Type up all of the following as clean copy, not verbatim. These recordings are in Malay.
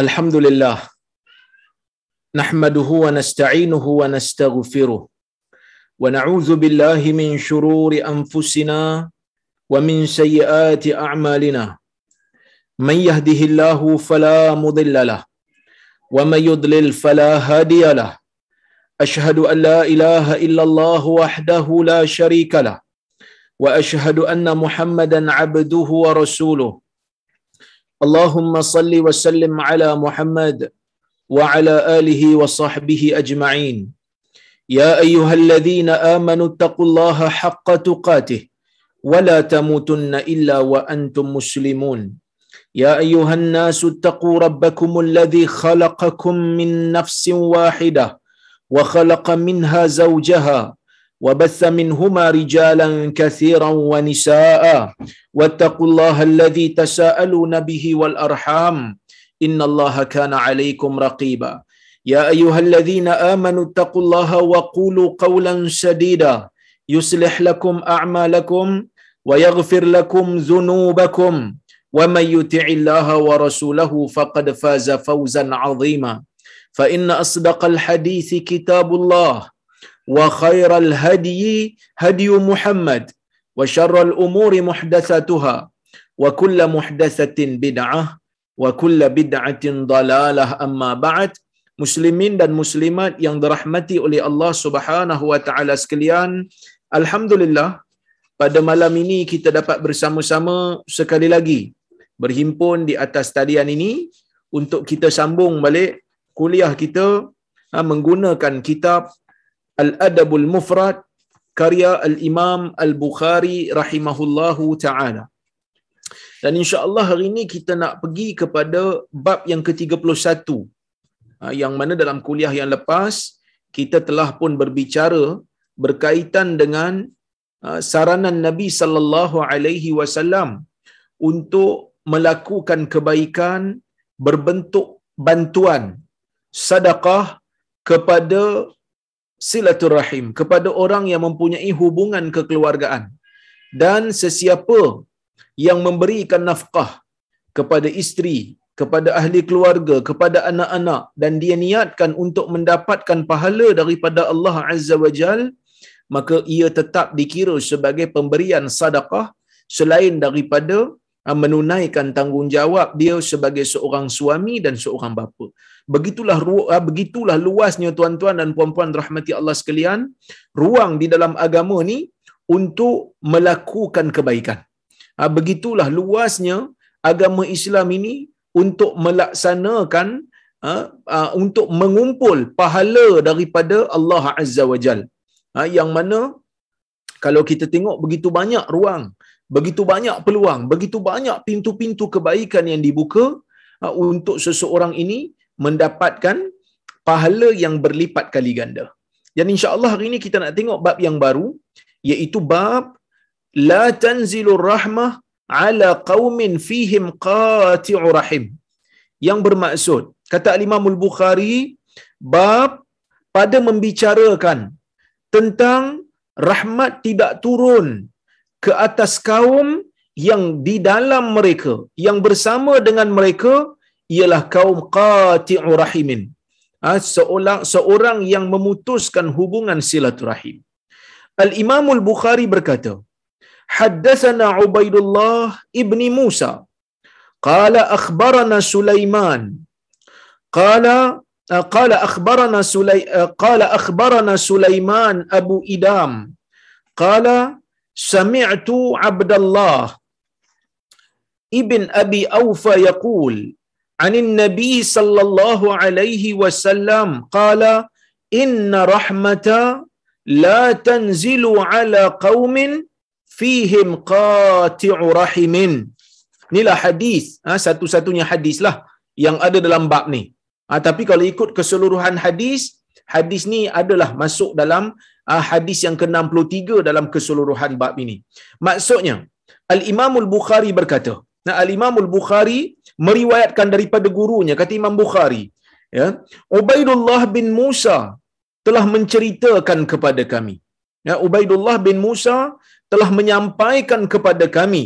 Alhamdulillah, nahmaduhu wa nasta'inuhu wa nastaghfiruh wa na'udzu billahi min shururi anfusina wa min sayyiati a'malina. Man yahdihillahu fala mudilla lahu wa man yudlil fala hadiya lahu. Ashhadu an la ilaha illallah wahdahu la syarika lahu wa ashhadu anna Muhammadan 'abduhu wa rasuluh. Allahumma salli wa sallim ala Muhammad wa ala alihi wa sahbihi ajma'in. Ya ayyuhalladzina amanu taqullaha haqqa tuqatih wa la tamutunna illa wa antum muslimun. Ya ayyuhan nasu taqu rabbakumul ladzi khalaqakum min nafsin wahidah wa khalaqa minha zawjaha وبث منهما رجالا كثيرا ونساء واتقوا الله الذي تساءلون به والأرحام إن الله كان عليكم رقيبا يا أيها الذين آمنوا اتقوا الله وقولوا قولا سديدا يصلح لكم أعمالكم ويغفر لكم ذنوبكم ومن يطع الله ورسوله فقد فاز فوزا عظيما فإن أصدق الحديث كتاب الله وخير الهدي هدي محمد وشر الأمور محدثاتها وكل محدثة بدعة وكل بدعة ضلالة أما بعد. Muslimin dan muslimat yang dirahmati oleh Allah Subhanahu wa taala sekalian, alhamdulillah pada malam ini kita dapat bersama-sama sekali lagi berhimpun di atas talian ini untuk kita sambung balik kuliah kita menggunakan kitab Al-Adabul Mufrad karya Al-Imam Al-Bukhari rahimahullahu ta'ala. Dan insya-Allah hari ini kita nak pergi kepada bab yang ke-31. Yang mana dalam kuliah yang lepas kita telah pun berbicara berkaitan dengan saranan Nabi sallallahu alaihi wasallam untuk melakukan kebaikan berbentuk bantuan sedekah kepada silaturahim, kepada orang yang mempunyai hubungan kekeluargaan, dan sesiapa yang memberikan nafkah kepada isteri, kepada ahli keluarga, kepada anak-anak, dan dia niatkan untuk mendapatkan pahala daripada Allah Azza wa Jal, maka ia tetap dikira sebagai pemberian sedekah selain daripada menunaikan tanggungjawab dia sebagai seorang suami dan seorang bapa. Begitulah luasnya tuan-tuan dan puan-puan rahmati Allah sekalian, ruang di dalam agama ni untuk melakukan kebaikan. Begitulah luasnya agama Islam ini untuk melaksanakan untuk mengumpul pahala daripada Allah Azza wa Jal. Yang mana kalau kita tengok begitu banyak ruang, begitu banyak peluang, begitu banyak pintu-pintu kebaikan yang dibuka untuk seseorang ini mendapatkan pahala yang berlipat kali ganda. Dan insya-Allah hari ini kita nak tengok bab yang baru, iaitu bab la tanzilur rahmah ala qaumin fihim qati'ur rahim. Yang bermaksud, kata Imam Al-Bukhari, bab pada membicarakan tentang rahmat tidak turun ke atas kaum yang di dalam mereka, yang bersama dengan mereka ialah kaum qati'ur rahimin. Seorang yang memutuskan hubungan silaturahim. Al-Imam Al-Bukhari berkata, haddatsana Ubaidullah ibni Musa qala akhbarana Sulaiman qala akhbarana Sulaiman Abu Idam qala sami'tu Abdullah ibn Abi Aufa yaqul عن النبي صلى الله عليه وسلم قال إن رحمة لا تنزل على قوم فيهم قاطع رحم. Inilah hadis, satu-satunya hadis lah yang ada dalam bab ni. Tapi kalau ikut keseluruhan hadis, hadis ni adalah masuk dalam hadis yang ke-63 dalam keseluruhan bab ini. Maksudnya, Al-Imam Al-Bukhari berkata, Al-Imam Al-Bukhari meriwayatkan daripada gurunya, kata Imam Bukhari, ya, Ubaidullah bin Musa telah menceritakan kepada kami. Ya, Ubaidullah bin Musa telah menyampaikan kepada kami.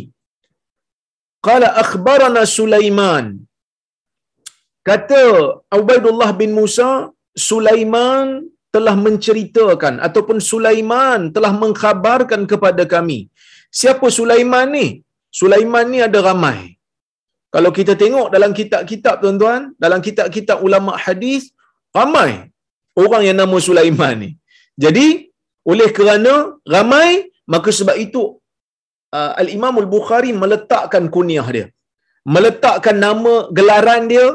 Qala akhbarana Sulaiman. Kata Ubaidullah bin Musa, Sulaiman telah menceritakan ataupun Sulaiman telah mengkhabarkan kepada kami. Siapa Sulaiman ni? Sulaiman ni ada ramai. Kalau kita tengok dalam kitab-kitab tuan-tuan, dalam kitab-kitab ulama hadis, ramai orang yang nama Sulaiman ni. Jadi, oleh kerana ramai, maka sebab itu Al-Imam Al-Bukhari meletakkan kunyah dia. Meletakkan nama gelaran dia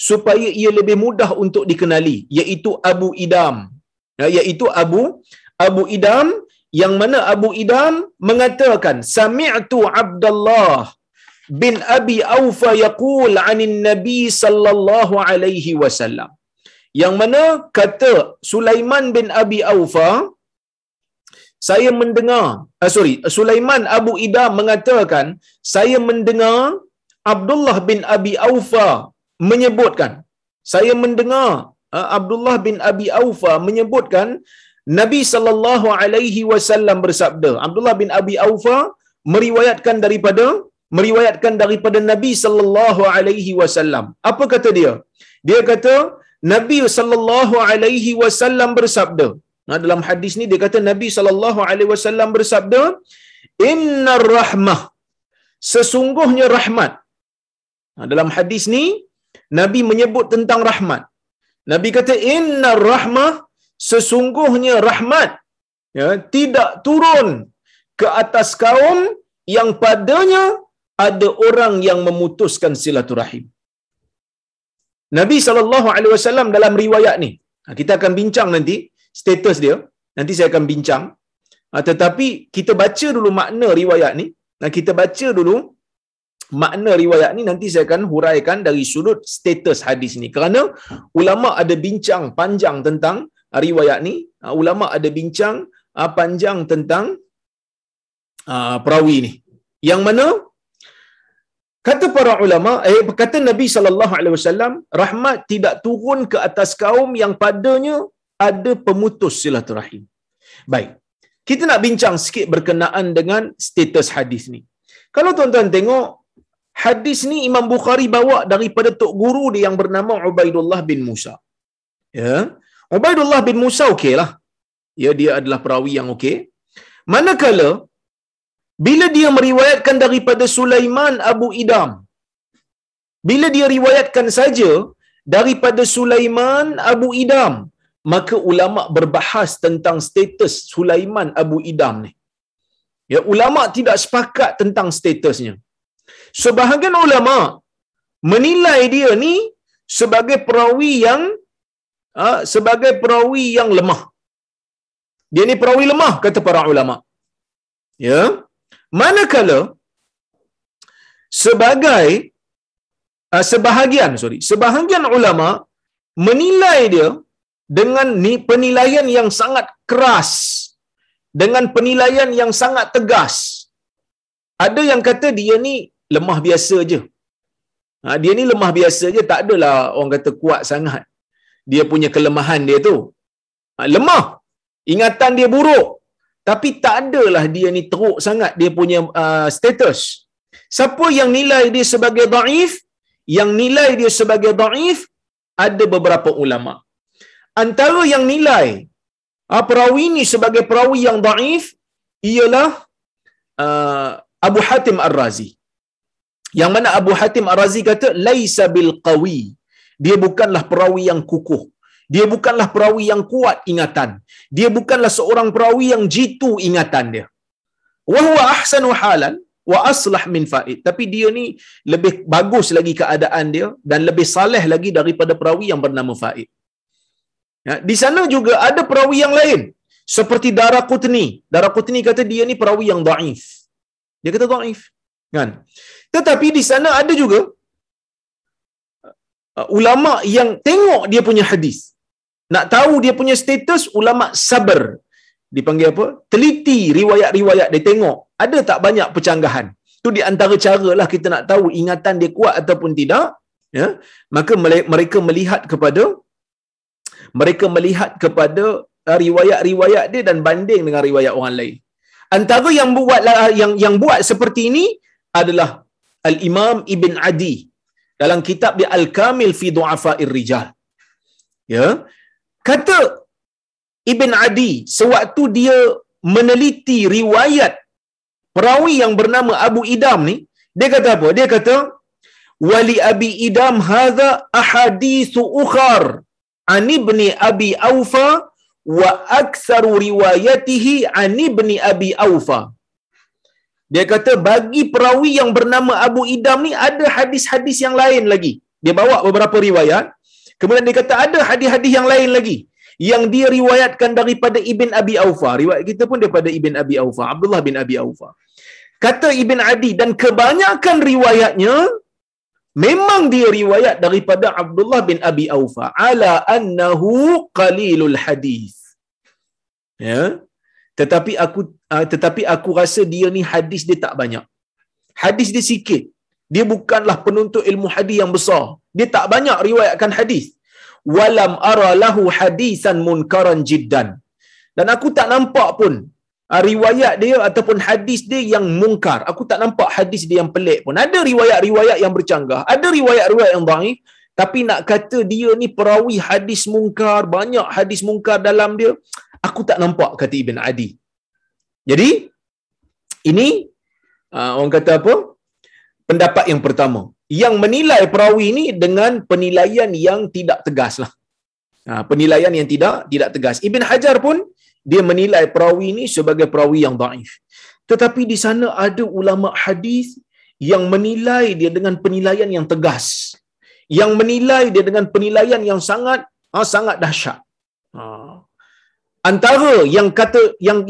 supaya ia lebih mudah untuk dikenali, iaitu Abu Idam. Iaitu Abu Idam, yang mana Abu Idam mengatakan, Sami'tu Abdullah bin Abi Aufa yaqul 'anil Nabi sallallahu alaihi wasallam. Yang mana kata Sulaiman bin Abi Aufa, saya mendengar, Sulaiman Abu Idam mengatakan, saya mendengar Abdullah bin Abi Aufa menyebutkan, saya mendengar Abdullah bin Abi Aufa menyebutkan Nabi sallallahu alaihi wasallam bersabda. Abdullah bin Abi Aufa meriwayatkan daripada Nabi sallallahu alaihi wasallam. Apa kata dia? Dia kata Nabi sallallahu alaihi wasallam bersabda. Dalam hadis ni dia kata Nabi sallallahu alaihi wasallam bersabda, "Innar rahmah", sesungguhnya rahmat. Dalam hadis ni Nabi menyebut tentang rahmat. Nabi kata innar rahmah, sesungguhnya rahmat tidak turun ke atas kaum yang padanya ada orang yang memutuskan silaturahim. Nabi SAW dalam riwayat ni, kita akan bincang nanti status dia, nanti saya akan bincang, tetapi kita baca dulu makna riwayat ni. Kita baca dulu makna riwayat ni, nanti saya akan huraikan dari sudut status hadis ni, kerana ulama ada bincang panjang tentang riwayat ni. Ulama ada bincang panjang tentang perawi ni, yang mana kata para ulama, kata Nabi SAW, rahmat tidak turun ke atas kaum yang padanya ada pemutus silaturahim. Baik, kita nak bincang sikit berkenaan dengan status hadis ni. Kalau tuan-tuan tengok hadis ni, Imam Bukhari bawa daripada tok guru dia yang bernama Ubaidullah bin Musa. Ya, Ubaidullah bin Musa okeylah. Ya, dia adalah perawi yang okey. Manakala bila dia meriwayatkan daripada Sulaiman Abu Idam, bila dia riwayatkan saja daripada Sulaiman Abu Idam, maka ulama berbahas tentang status Sulaiman Abu Idam ni. Ya, ulama tidak sepakat tentang statusnya. Sebahagian ulama menilai dia ni sebagai perawi yang lemah. Dia ni perawi lemah, kata para ulama. Ya, manakala sebahagian ulama menilai dia dengan penilaian yang sangat keras, dengan penilaian yang sangat tegas. Ada yang kata dia ni lemah biasa je. Dia ni lemah biasa je, tak adalah orang kata kuat sangat. Dia punya kelemahan dia tu lemah, ingatan dia buruk, tapi tak adalah dia ni teruk sangat dia punya status. Siapa yang nilai dia sebagai dhaif? Yang nilai dia sebagai dhaif ada beberapa ulama. Antara yang nilai perawi ni sebagai perawi yang dhaif ialah Abu Hatim Ar-Razi. Yang mana Abu Hatim Ar-Razi kata laisa bil qawi, dia bukanlah perawi yang kukuh, dia bukanlah perawi yang kuat ingatan, dia bukanlah seorang perawi yang jitu ingatan dia. Wa huwa ahsanu halan wa aslah min faid, tapi dia ni lebih bagus lagi keadaan dia dan lebih saleh lagi daripada perawi yang bernama Faid. Ya, di sana juga ada perawi yang lain seperti Daraqutni. Daraqutni kata dia ni perawi yang dhaif. Dia kata dhaif, kan? Tetapi di sana ada juga ulama yang tengok dia punya hadis, nak tahu dia punya status, ulama sabar. Dipanggil apa? Teliti riwayat-riwayat dia, tengok ada tak banyak percanggahan. Tu di antara caralah kita nak tahu ingatan dia kuat ataupun tidak. Ya, maka mereka melihat kepada riwayat-riwayat dia dan banding dengan riwayat orang lain. Antara yang buat seperti ini adalah Al-Imam Ibn Adi dalam kitab dia Al-Kamil fi Du'afa'ir Rijal. Ya. Kata Ibn Adi sewaktu dia meneliti riwayat perawi yang bernama Abu Idam ni, dia kata apa? Dia kata wali Abi Idam hadza ahaditsu ukhar an ibni Abi Aufa wa aktsaru riwayatihi an ibni Abi Aufa. Dia kata bagi perawi yang bernama Abu Idam ni ada hadis-hadis yang lain lagi. Dia bawa beberapa riwayat. Kemudian dia kata ada hadis-hadis yang lain lagi yang dia riwayatkan daripada Ibn Abi Aufa. Riwayat kita pun daripada Ibn Abi Aufa, Abdullah bin Abi Aufa. Kata Ibn Adi, dan kebanyakan riwayatnya memang dia riwayat daripada Abdullah bin Abi Aufa ala annahu qalilul hadis. Ya. Tetapi aku rasa dia ni hadis dia tak banyak. Hadis dia sikit. Dia bukanlah penuntut ilmu hadis yang besar. Dia tak banyak riwayatkan hadis. Walam ara lahu hadisan munkaran jiddan. Dan aku tak nampak pun riwayat dia ataupun hadis dia yang mungkar. Aku tak nampak hadis dia yang pelik pun. Ada riwayat-riwayat yang bercanggah, ada riwayat-riwayat yang dhaif, tapi nak kata dia ni perawi hadis mungkar, banyak hadis mungkar dalam dia, aku tak nampak, kata Ibn Adi. Jadi ini orang kata apa? Pendapat yang pertama, yang menilai perawi ini dengan penilaian yang tidak tegas lah. Penilaian yang tidak tegas. Ibn Hajar pun dia menilai perawi ini sebagai perawi yang dhaif. Tetapi di sana ada ulama hadis yang menilai dia dengan penilaian yang tegas, yang menilai dia dengan penilaian yang sangat dahsyat. Antara yang kata yang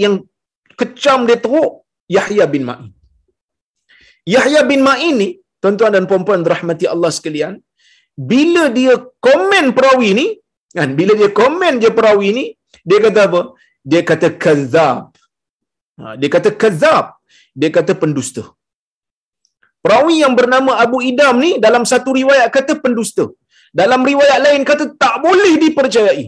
kecam dia teruk, Yahya bin Ma'in. Yahya bin Ma'in ni, tuan-tuan dan puan-puan rahmati Allah sekalian, bila dia komen perawi ni, kan, bila dia komen je perawi ni, dia kata apa? Dia kata kazzab. Dia kata kazzab. Dia kata pendusta. Perawi yang bernama Abu Idam ni dalam satu riwayat kata pendusta. Dalam riwayat lain kata tak boleh dipercayai.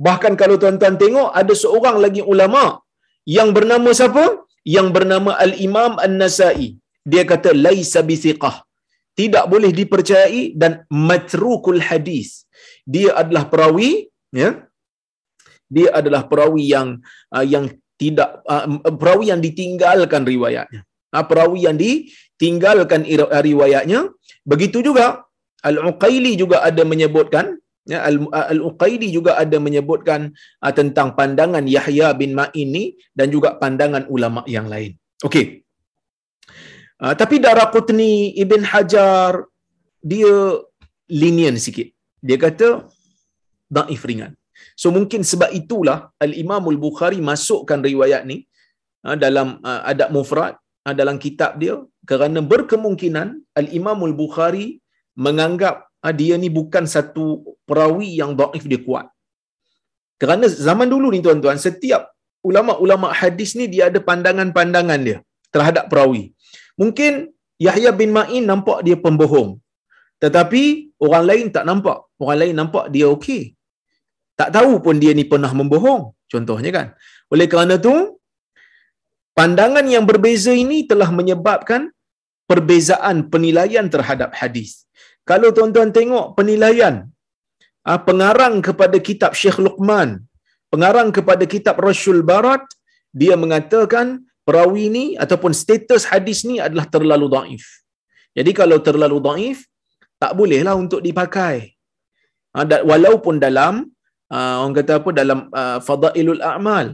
Bahkan kalau tuan-tuan tengok, ada seorang lagi ulama yang bernama siapa? Yang bernama Al-Imam An-Nasa'i. Dia kata laisa bithiqah. Tidak boleh dipercayai dan matrukul hadis. Dia adalah perawi, ya. Dia adalah perawi yang tidak perawi yang ditinggalkan riwayatnya. Perawi yang ditinggalkan riwayatnya. Begitu juga Al-Uqaili juga ada menyebutkan, ya, Al-Uqaili juga ada menyebutkan tentang pandangan Yahya bin Ma'in ni dan juga pandangan ulama yang lain. Okey. Tapi Daraqutni, Ibn Hajar dia lenient sikit. Dia kata dhaif ringan. So mungkin sebab itulah Al-Imam Al-Bukhari masukkan riwayat ni dalam Adab Mufrad, dalam kitab dia, kerana berkemungkinan Al-Imam Al-Bukhari menganggap dia ni bukan satu perawi yang dhaif dia kuat. Kerana zaman dulu ni tuan-tuan, setiap ulama-ulama hadis ni dia ada pandangan-pandangan dia terhadap perawi. Mungkin Yahya bin Ma'in nampak dia pembohong, tetapi orang lain tak nampak. Orang lain nampak dia okey. Tak tahu pun dia ni pernah membohong, contohnya kan. Oleh kerana tu, pandangan yang berbeza ini telah menyebabkan perbezaan penilaian terhadap hadis. Kalau tuan-tuan tengok penilaian pengarang kepada kitab Syekh Luqman, pengarang kepada kitab Rashul Barat, dia mengatakan perawi ni ataupun status hadis ni adalah terlalu dhaif. Jadi kalau terlalu dhaif, tak bolehlah untuk dipakai. Walaupun dalam orang kata apa, dalam Fadailul A'mal.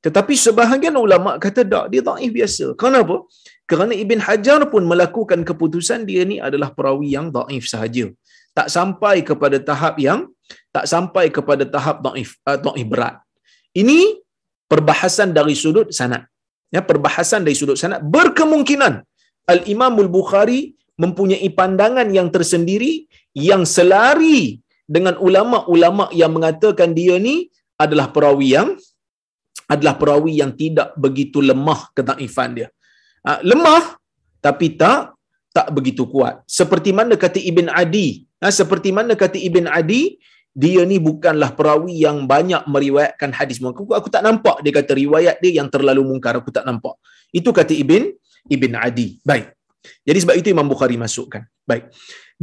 Tetapi sebahagian ulama kata tak, dia dhaif biasa. Kenapa? Kerana Ibn Hajar pun melakukan keputusan dia ni adalah perawi yang dhaif sahaja. Tak sampai kepada tahap dhaif berat. Ini perbahasan dari sudut sanad. Ya, perbahasan dari sudut sanad. Berkemungkinan Al-Imam Al-Bukhari mempunyai pandangan yang tersendiri yang selari dengan ulama-ulama yang mengatakan dia ni adalah perawi yang tidak begitu lemah kedhaifan dia. Lemah tapi tak begitu kuat. Seperti mana kata Ibn Adi, dia ni bukanlah perawi yang banyak meriwayatkan hadis mungkar. Aku tak nampak dia kata riwayat dia yang terlalu mungkar, aku tak nampak. Itu kata Ibn Adi. Baik. Jadi sebab itu Imam Bukhari masukkan. Baik.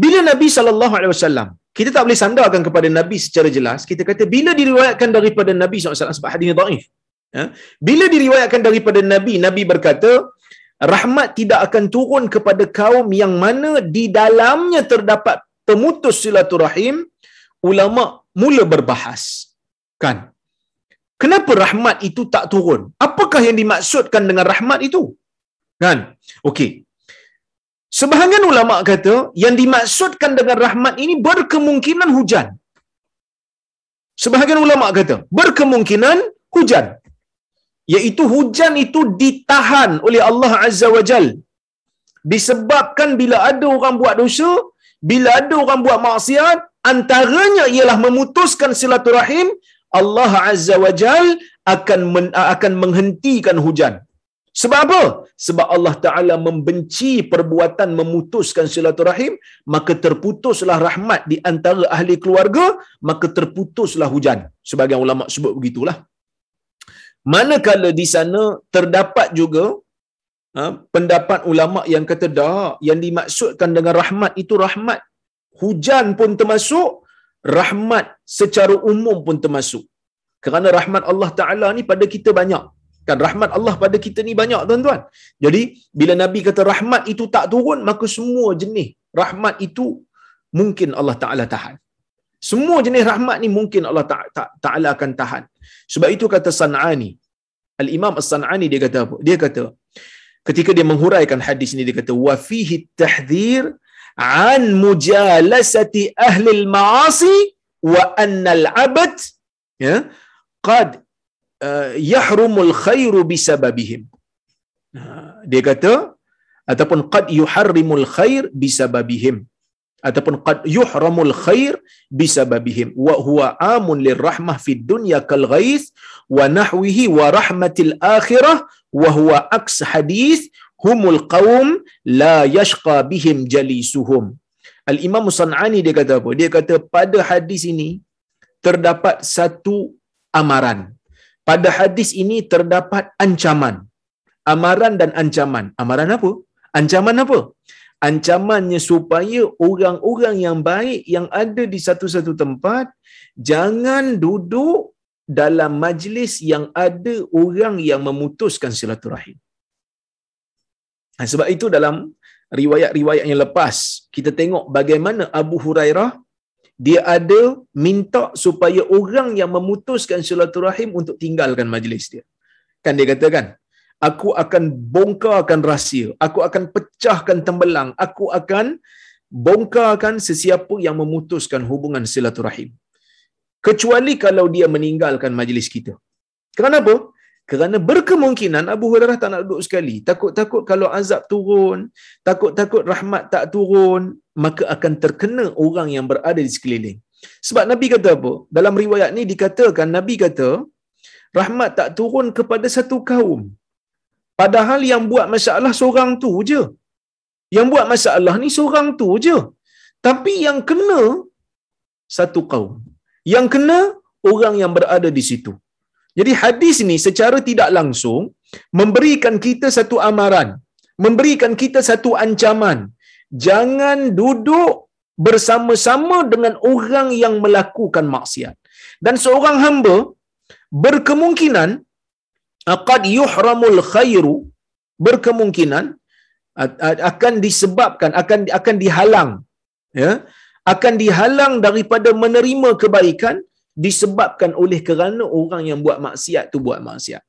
Bila Nabi SAW, kita tak boleh sandarkan kepada Nabi secara jelas. Kita kata bila diriwayatkan daripada Nabi SAW, sebab hadis ini dhaif. Ya? Bila diriwayatkan daripada Nabi, Nabi berkata, rahmat tidak akan turun kepada kaum yang mana di dalamnya terdapat pemutus silaturahim. Ulama mula berbahas. Kan? Kenapa rahmat itu tak turun? Apakah yang dimaksudkan dengan rahmat itu? Kan? Okey. Sebahagian ulama kata yang dimaksudkan dengan rahmat ini berkemungkinan hujan. Sebahagian ulama kata berkemungkinan hujan. Iaitu hujan itu ditahan oleh Allah Azza wa Jal. Disebabkan bila ada orang buat dosa, bila ada orang buat maksiat, antaranya ialah memutuskan silaturahim, Allah Azza wa Jal akan menghentikan hujan. Sebab apa? Sebab Allah Ta'ala membenci perbuatan memutuskan silaturahim, maka terputuslah rahmat di antara ahli keluarga, maka terputuslah hujan. Sebagian ulama sebut begitulah. Manakala di sana terdapat juga pendapat ulama yang kata dah, yang dimaksudkan dengan rahmat itu rahmat hujan pun termasuk, rahmat secara umum pun termasuk. Kerana rahmat Allah Ta'ala ni pada kita banyak. Kan rahmat Allah pada kita ni banyak, tuan-tuan. Jadi bila Nabi kata rahmat itu tak turun, maka semua jenis rahmat itu mungkin Allah Ta'ala tahan. Semua jenis rahmat ni mungkin Allah Ta'ala akan tahan. Sebab itu kata San'ani, Al-Imam As-San'ani, dia kata apa? Dia kata ketika dia menghuraikan hadis ni, dia kata wa fihi tahdhir an mujalasati ahli al-ma'asi wa anna al-'abd ya qad yahrumul khairu bisababihim. Dia kata ataupun qad yuharrimul khair bisababihim, ataupun qad yuhramul khair bisababihim wa huwa amun lirrahmah fid dunya kal ghais wa nahwihi wa rahmatil akhirah wa huwa aks hadis humul qaum la yashqa bihim jalisuhum. Al-Imam San'ani dia kata apa? Dia kata pada hadis ini terdapat satu amaran. Pada hadis ini terdapat ancaman. Amaran dan ancaman. Amaran apa? Ancaman apa? Ancamannya supaya orang-orang yang baik yang ada di satu-satu tempat jangan duduk dalam majlis yang ada orang yang memutuskan silaturahim. Sebab itu dalam riwayat-riwayat yang lepas kita tengok bagaimana Abu Hurairah dia ada minta supaya orang yang memutuskan silaturahim untuk tinggalkan majlis dia. Kan dia katakan, aku akan bongkarkan rahsia, aku akan pecahkan tembelang, aku akan bongkarkan sesiapa yang memutuskan hubungan silaturahim. Kecuali kalau dia meninggalkan majlis kita. Kenapa? Kerana berkemungkinan Abu Hurairah tak nak duduk sekali. Takut-takut kalau azab turun, takut-takut rahmat tak turun, maka akan terkena orang yang berada di sekeliling. Sebab Nabi kata apa? Dalam riwayat ni dikatakan, Nabi kata, rahmat tak turun kepada satu kaum. Padahal yang buat masalah seorang tu je. Yang buat masalah ni seorang tu je. Tapi yang kena satu kaum. Yang kena orang yang berada di situ. Jadi hadis ni secara tidak langsung memberikan kita satu amaran, memberikan kita satu ancaman. Jangan duduk bersama-sama dengan orang yang melakukan maksiat. Dan seorang hamba berkemungkinan qad yuhramul khairu, berkemungkinan akan disebabkan akan dihalang, ya, akan dihalang daripada menerima kebaikan disebabkan oleh kerana orang yang buat maksiat tu buat maksiat.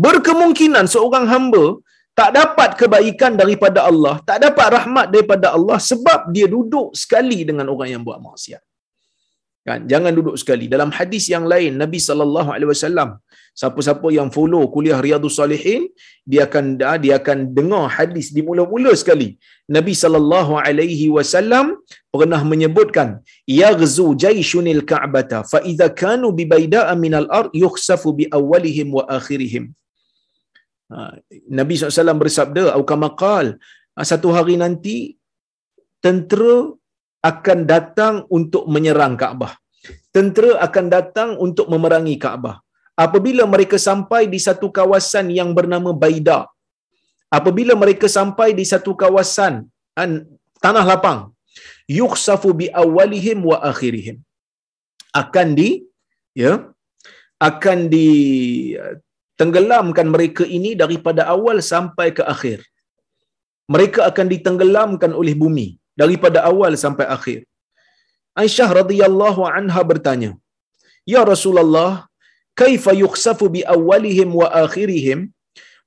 Berkemungkinan seorang hamba tak dapat kebaikan daripada Allah, tak dapat rahmat daripada Allah sebab dia duduk sekali dengan orang yang buat maksiat. Kan, jangan duduk sekali. Dalam hadis yang lain Nabi SAW, siapa-siapa yang follow kuliah Riyadhus Salihin, dia akan dengar hadis di mula-mula sekali. Nabi SAW pernah menyebutkan, yaghzu jayshunil ka'bata fa idza kanu bi bayda'a minal ard yukhsafu bi awwalihim wa akhirihim. Nabi SAW bersabda, atau kama qal, satu hari nanti tentera akan datang untuk menyerang Kaabah. Tentera akan datang untuk memerangi Kaabah. Apabila mereka sampai di satu kawasan yang bernama Baida, apabila mereka sampai di satu kawasan tanah lapang, yukhsafu bi awwalihim wa akhirihim. Akan tenggelamkan mereka ini daripada awal sampai ke akhir. Mereka akan ditenggelamkan oleh bumi daripada awal sampai akhir. Aisyah radhiyallahu anha bertanya, "Ya Rasulullah, kaifa yukhsafu bi awwalihim wa akhirihim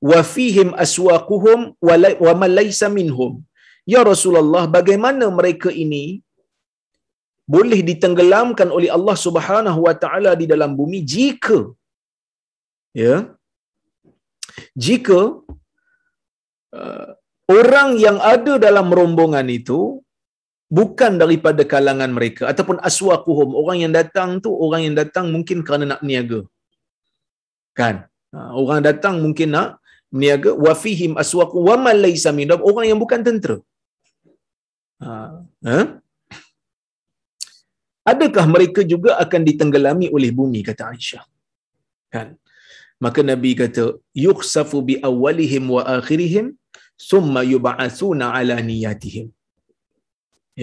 wa fihim aswaquhum wa man laysa minhum?" Ya Rasulullah, bagaimana mereka ini boleh ditenggelamkan oleh Allah Subhanahu wa taala di dalam bumi jika orang yang ada dalam rombongan itu bukan daripada kalangan mereka, ataupun aswaquhum, orang yang datang mungkin kerana nak berniaga, kan? Orang datang mungkin nak berniaga. Wa fihim aswaqu wa man laysa minhum, orang yang bukan tentera. Adakah mereka juga akan ditenggelami oleh bumi, kata Aisyah, kan? Maka Nabi kata, yukhsafu bi awwalihim wa akhirihim thumma yub'atsuna ala niyatihim.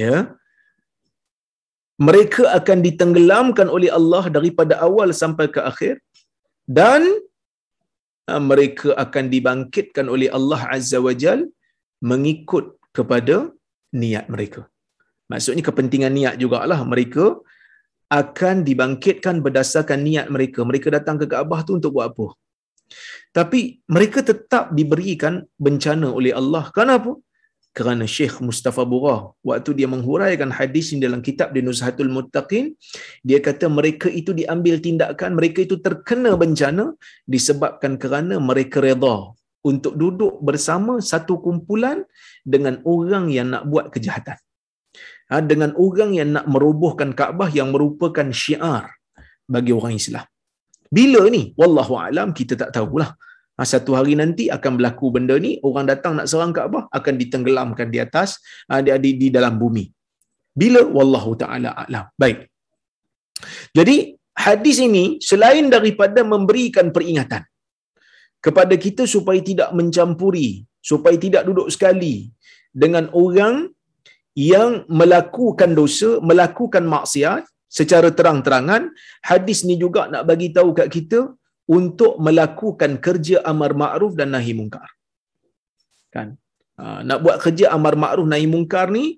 Ya, mereka akan ditenggelamkan oleh Allah daripada awal sampai ke akhir, dan mereka akan dibangkitkan oleh Allah Azza wa Jal mengikut kepada niat mereka. Maksudnya kepentingan niat jugalah, mereka akan dibangkitkan berdasarkan niat mereka. Mereka datang ke Kaabah tu untuk buat apa? Tapi mereka tetap diberikan bencana oleh Allah. Kenapa? Kerana Syekh Mustafa Burah, waktu dia menghuraikan hadis ini dalam kitab di Nuzhatul Muttaqin, dia kata mereka itu diambil tindakan, mereka itu terkena bencana disebabkan kerana mereka redha untuk duduk bersama satu kumpulan dengan orang yang nak buat kejahatan. Dengan orang yang nak merobohkan Kaabah yang merupakan syiar bagi orang Islam. Bila ni? Wallahu a'lam, kita tak tahulah. Satu hari nanti akan berlaku benda ni, orang datang nak serang Kaabah, akan ditenggelamkan di atas, di dalam bumi. Bila? Wallahu ta'ala a'lam. Baik. Jadi, hadis ini selain daripada memberikan peringatan kepada kita supaya tidak mencampuri, supaya tidak duduk sekali dengan orang yang melakukan dosa, melakukan maksiat secara terang-terangan, hadis ni juga nak bagi tahu kat kita untuk melakukan kerja amar ma'ruf dan nahi mungkar. Kan? Nak buat kerja amar ma'ruf nahi mungkar ni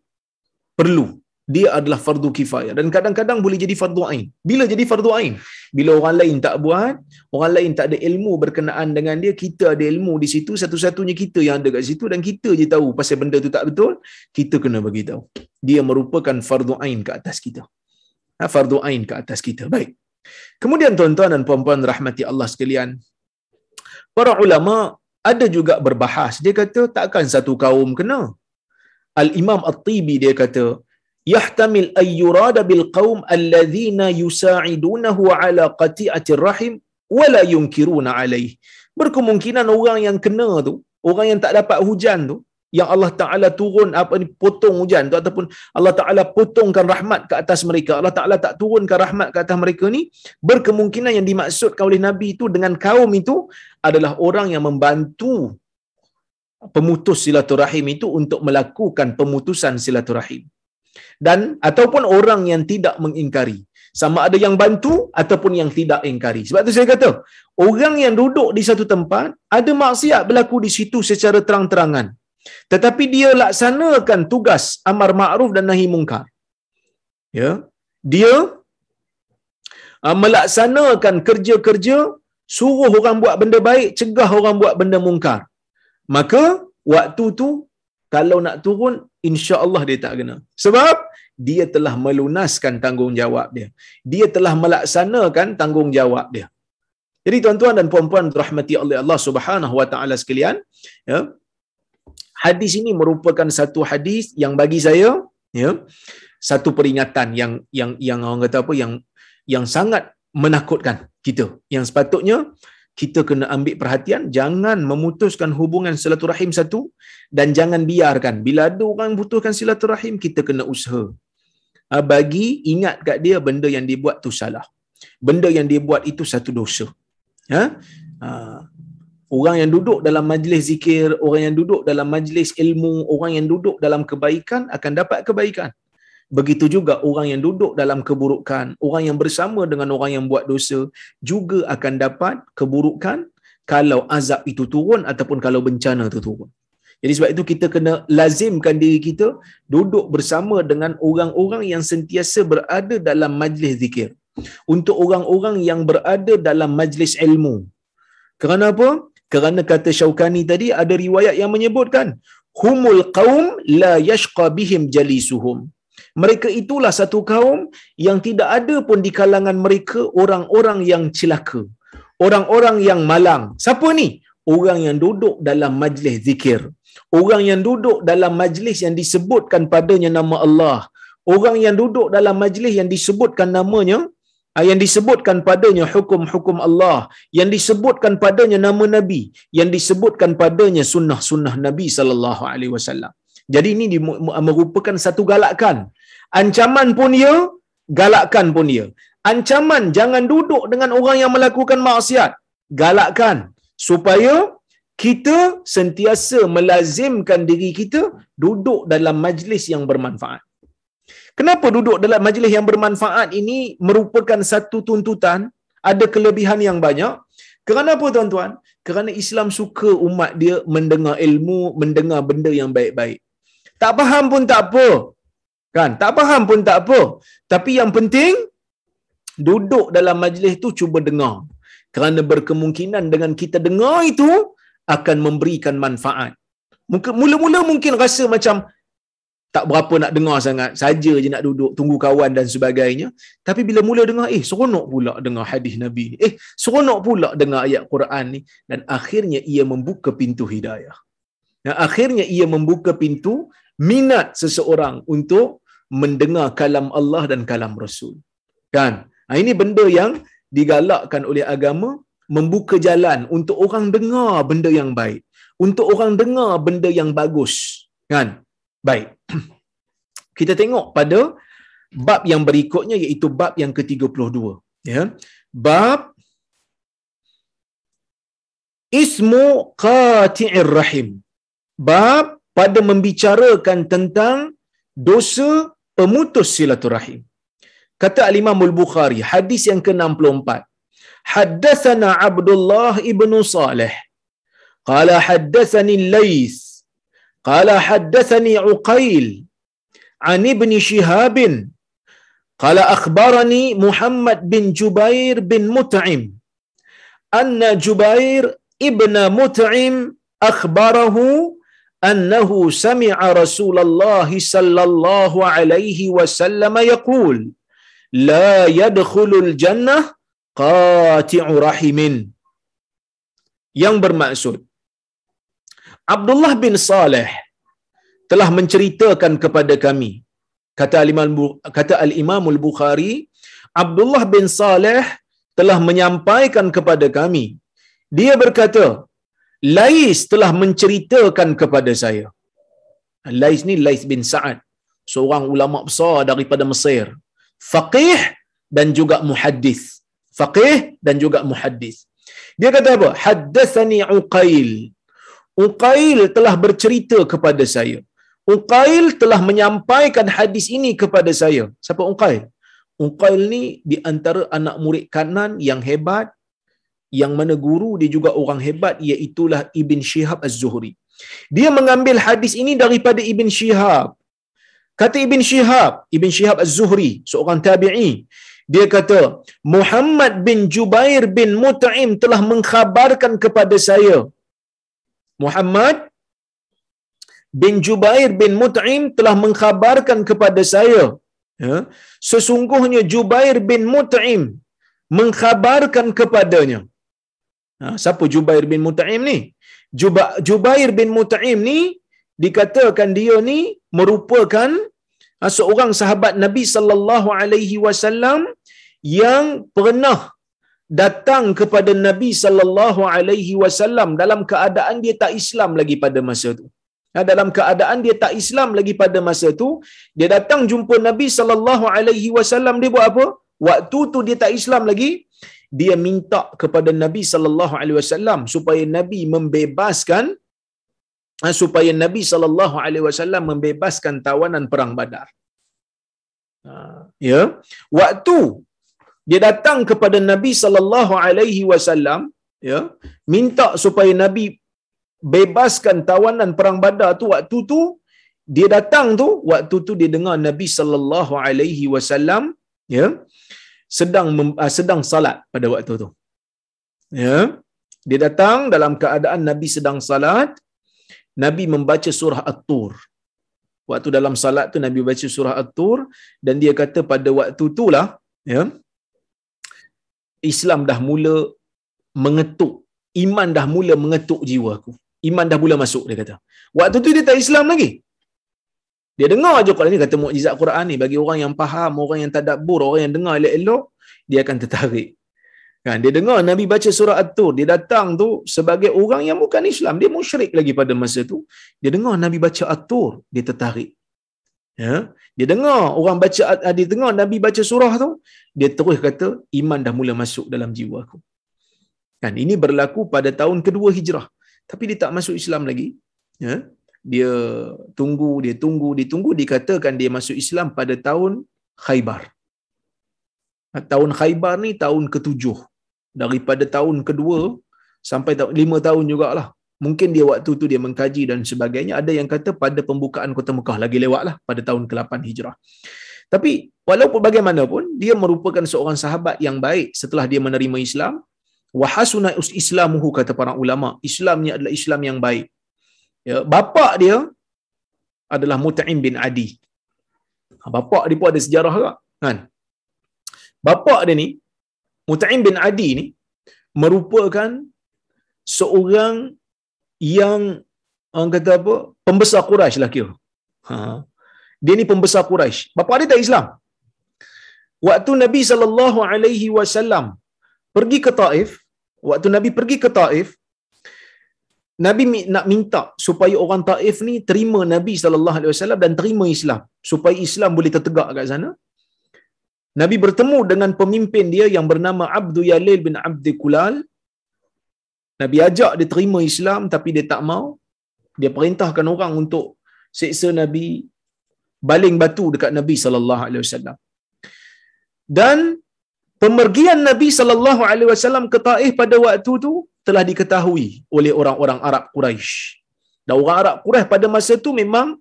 perlu. Dia adalah fardu kifayah dan kadang-kadang boleh jadi fardu ain. Bila jadi fardu ain? Bila orang lain tak buat, orang lain tak ada ilmu berkenaan dengan dia, kita ada ilmu di situ, satu-satunya kita yang ada kat situ dan kita je tahu pasal benda tu tak betul, kita kena bagi tahu. Dia merupakan fardu ain ke atas kita. Fardu ain ke atas kita. Baik. Kemudian tuan-tuan dan puan-puan rahmati Allah sekalian, para ulama ada juga berbahas. Dia kata takkan satu kaum kena. Al-Imam At-Tibi dia kata, yahtamil ayyurada bil qaum alladhina yusa'idunahu ala qati'atir rahim wala yunkiruna alaih. Berkemungkinan orang yang kena tu, orang yang tak dapat hujan tu, yang Allah Ta'ala turun potong hujan tu, ataupun Allah Ta'ala potongkan rahmat ke atas mereka, Allah Ta'ala tak turunkan rahmat ke atas mereka ni, berkemungkinan yang dimaksudkan oleh Nabi itu dengan kaum itu adalah orang yang membantu pemutus silaturahim itu untuk melakukan pemutusan silaturahim, dan ataupun orang yang tidak mengingkari, sama ada yang bantu ataupun yang tidak ingkari. Sebab tu saya kata, orang yang duduk di satu tempat, ada maksiat berlaku di situ secara terang-terangan, tetapi dia laksanakan tugas amar ma'ruf dan nahi mungkar. Ya, dia melaksanakan kerja-kerja suruh orang buat benda baik, cegah orang buat benda mungkar. Maka waktu tu kalau nak turun, insya-Allah dia tak kena. Sebab dia telah melunaskan tanggungjawab dia. Dia telah melaksanakan tanggungjawab dia. Jadi tuan-tuan dan puan-puan rahmati Allah Subhanahu wa taala sekalian, ya. Hadis ini merupakan satu hadis yang bagi saya, ya, satu peringatan yang orang kata apa, yang sangat menakutkan kita. Yang sepatutnya kita kena ambil perhatian, jangan memutuskan hubungan silaturahim satu, dan jangan biarkan bila ada orang putuskan silaturahim, kita kena usaha bagi ingat kat dia benda yang dia buat tu salah, benda yang dia buat itu satu dosa. Orang yang duduk dalam majlis zikir, orang yang duduk dalam majlis ilmu, orang yang duduk dalam kebaikan akan dapat kebaikan. Begitu juga orang yang duduk dalam keburukan, orang yang bersama dengan orang yang buat dosa juga akan dapat keburukan kalau azab itu turun ataupun kalau bencana itu turun. Jadi sebab itu kita kena lazimkan diri kita duduk bersama dengan orang-orang yang sentiasa berada dalam majlis zikir. Untuk orang-orang yang berada dalam majlis ilmu. Kerana apa? Kerana kata Syaukani tadi ada riwayat yang menyebutkan humul qaum la yashqa bihim jalisuhum. Mereka itulah satu kaum yang tidak ada pun di kalangan mereka orang-orang yang celaka. Orang-orang yang malang. Siapa ni? Orang yang duduk dalam majlis zikir. Orang yang duduk dalam majlis yang disebutkan padanya nama Allah. Orang yang duduk dalam majlis yang disebutkan namanya, yang disebutkan padanya hukum-hukum Allah, yang disebutkan padanya nama Nabi, yang disebutkan padanya sunnah-sunnah Nabi sallallahu alaihi wasallam. Jadi ini merupakan satu galakan. Ancaman pun ya, galakkan pun ya. Ancaman jangan duduk dengan orang yang melakukan maksiat. Galakkan supaya kita sentiasa melazimkan diri kita duduk dalam majlis yang bermanfaat. Kenapa duduk dalam majlis yang bermanfaat ini merupakan satu tuntutan, ada kelebihan yang banyak? Kerana apa tuan-tuan? Kerana Islam suka umat dia mendengar ilmu, mendengar benda yang baik-baik. Tak faham pun tak apa. Kan? Tak faham pun tak apa. Tapi yang penting duduk dalam majlis tu cuba dengar. Kerana berkemungkinan dengan kita dengar itu akan memberikan manfaat. Mula-mula mungkin rasa macam tak berapa nak dengar sangat, saja je nak duduk tunggu kawan dan sebagainya. Tapi bila mula dengar, seronok pula dengar hadis Nabi ni. Seronok pula dengar ayat Quran ni, dan akhirnya ia membuka pintu hidayah. Dan akhirnya ia membuka pintu minat seseorang untuk mendengar kalam Allah dan kalam Rasul. Kan? Ini benda yang digalakkan oleh agama, membuka jalan untuk orang dengar benda yang baik, untuk orang dengar benda yang bagus. Kan? Baik. Kita tengok pada bab yang berikutnya, iaitu bab yang ke-32. Ya. Bab Ismu Qati'ir Rahim. Bab pada membicarakan tentang dosa pemutus silaturahim. Kata Al-Imam Al-Bukhari, hadis yang ke-64. Haddatsana Abdullah ibn Salih. Qala haddatsani Laits. Qala haddatsani Uqail an Ibn Shihab. Qala akhbarani Muhammad bin Jubair bin Mut'im. Anna Jubair ibn Mut'im akhbarahu annahu sami'a Rasulullah sallallahu alaihi wasallam yaqul la yadkhulul jannah qati'u rahimin. Yang bermaksud, Abdullah bin Salih telah menceritakan kepada kami, kata Al-Imam Al-Bukhari, Abdullah bin Salih telah menyampaikan kepada kami, dia berkata, Lais telah menceritakan kepada saya. Lais ni Lais bin Sa'ad, seorang ulama besar daripada Mesir, faqih dan juga muhaddis. Faqih dan juga muhaddis. Dia kata apa? Haddatsani Uqail. Uqail telah bercerita kepada saya. Uqail telah menyampaikan hadis ini kepada saya. Siapa Uqail? Uqail ni di antara anak murid kanan yang hebat, yang mana guru dia juga orang hebat, iaitulah Ibn Shihab Az-Zuhri. Dia mengambil hadis ini daripada Ibn Shihab. Kata Ibn Shihab Az-Zuhri, seorang tabi'i, dia kata, Muhammad bin Jubair bin Mut'im telah mengkhabarkan kepada saya. Muhammad bin Jubair bin Mut'im telah mengkhabarkan kepada saya. Ya, sesungguhnya Jubair bin Mut'im mengkhabarkan kepadanya. Siapa Jubair bin Mut'im ni? Jubair bin Mut'im ni dikatakan dia ni merupakan seorang sahabat Nabi sallallahu alaihi wasallam yang pernah datang kepada Nabi sallallahu alaihi wasallam dalam keadaan dia tak Islam lagi pada masa tu. Dalam keadaan dia tak Islam lagi pada masa tu, dia datang jumpa Nabi sallallahu alaihi wasallam, dia buat apa? Waktu tu dia tak Islam lagi, dia minta kepada Nabi sallallahu alaihi wasallam supaya Nabi membebaskan tawanan perang Badar. Ya, waktu dia datang kepada Nabi sallallahu alaihi wasallam, ya, minta supaya Nabi bebaskan tawanan perang Badar tu, waktu tu dia datang tu, waktu tu dia dengar Nabi sallallahu alaihi wasallam, ya, sedang salat pada waktu tu. Ya, dia datang dalam keadaan Nabi sedang salat. Nabi membaca surah At-Tur. Waktu dalam salat tu Nabi baca surah At-Tur, dan dia kata pada waktu itulah, ya, Islam dah mula mengetuk, iman dah mula mengetuk jiwa aku. Iman dah mula masuk, dia kata. Waktu tu dia tak Islam lagi. Dia dengar je Quran ni, kata mukjizat Quran ni bagi orang yang faham, orang yang tadabbur, orang yang dengar elok-elok, dia akan tertarik. Kan, dia dengar Nabi baca surah At-Tur, dia datang tu sebagai orang yang bukan Islam, dia musyrik lagi pada masa tu. Dia dengar Nabi baca At-Tur, dia tertarik. Ya, dia dengar orang baca, dia dengar Nabi baca surah tu, dia terus kata iman dah mula masuk dalam jiwa aku. Kan, ini berlaku pada tahun kedua Hijrah. Tapi dia tak masuk Islam lagi. Ya, dia tunggu, dikatakan dia masuk Islam pada tahun Khaybar. Tahun Khaybar ni tahun ke-7. Daripada tahun kedua sampai 5 tahun jugalah. Mungkin dia waktu tu dia mengkaji dan sebagainya. Ada yang kata pada pembukaan kota Mekah lagi lewatlah pada tahun ke-8 Hijrah. Tapi walaupun bagaimanapun, dia merupakan seorang sahabat yang baik setelah dia menerima Islam. Wa hasuna islamuhu, kata para ulama. Islamnya adalah Islam yang baik. Ya, bapa dia adalah Mut'im bin Adi. Bapa dia pun ada sejarah juga, kan? Bapa dia ni, Mut'im bin Adi ni, merupakan seorang yang orang kata apa, pembesar Quraisy lah kira. Dia ni pembesar Quraisy. Bapa dia tak Islam. Waktu Nabi sallallahu alaihi wasallam pergi ke Taif, waktu Nabi pergi ke Taif, Nabi nak minta supaya orang Taif ni terima Nabi sallallahu alaihi wasallam dan terima Islam, supaya Islam boleh tertegak kat sana. Nabi bertemu dengan pemimpin dia yang bernama Abdu Yalil bin Abdi Kulal. Nabi ajak dia terima Islam, tapi dia tak mau. Dia perintahkan orang untuk seksa Nabi, baling batu dekat Nabi sallallahu alaihi wasallam. Dan pemergian Nabi sallallahu alaihi wasallam ke Taif pada waktu tu telah diketahui oleh orang-orang Arab Quraisy. Dan orang Arab Quraisy pada masa tu memang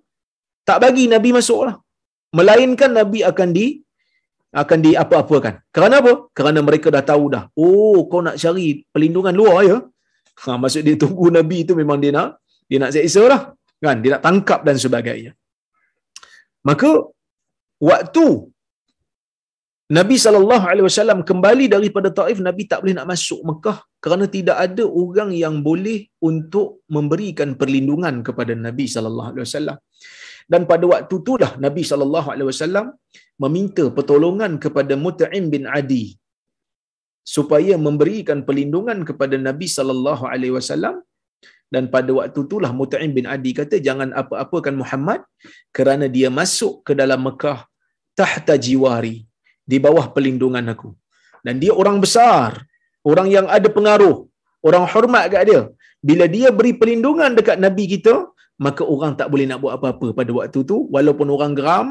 tak bagi Nabi masuklah. Melainkan Nabi akan di apa-apakan. Kerana apa? Kerana mereka dah tahu dah. Oh, kau nak cari perlindungan luar ya? Maksud dia tunggu Nabi tu memang dia nak seksa lah. Kan? Dia nak tangkap dan sebagainya. Maka waktu Nabi SAW kembali daripada Taif, Nabi tak boleh nak masuk Mekah kerana tidak ada orang yang boleh untuk memberikan perlindungan kepada Nabi SAW. Dan pada waktu itulah Nabi SAW meminta pertolongan kepada Mut'im bin Adi supaya memberikan perlindungan kepada Nabi SAW. Dan pada waktu itulah Mut'im bin Adi kata, jangan apa-apakan Muhammad kerana dia masuk ke dalam Mekah tahta jiwari, di bawah perlindungan aku. Dan dia orang besar, orang yang ada pengaruh, orang hormat kat dia. Bila dia beri perlindungan dekat Nabi kita, maka orang tak boleh nak buat apa-apa pada waktu tu. Walaupun orang geram,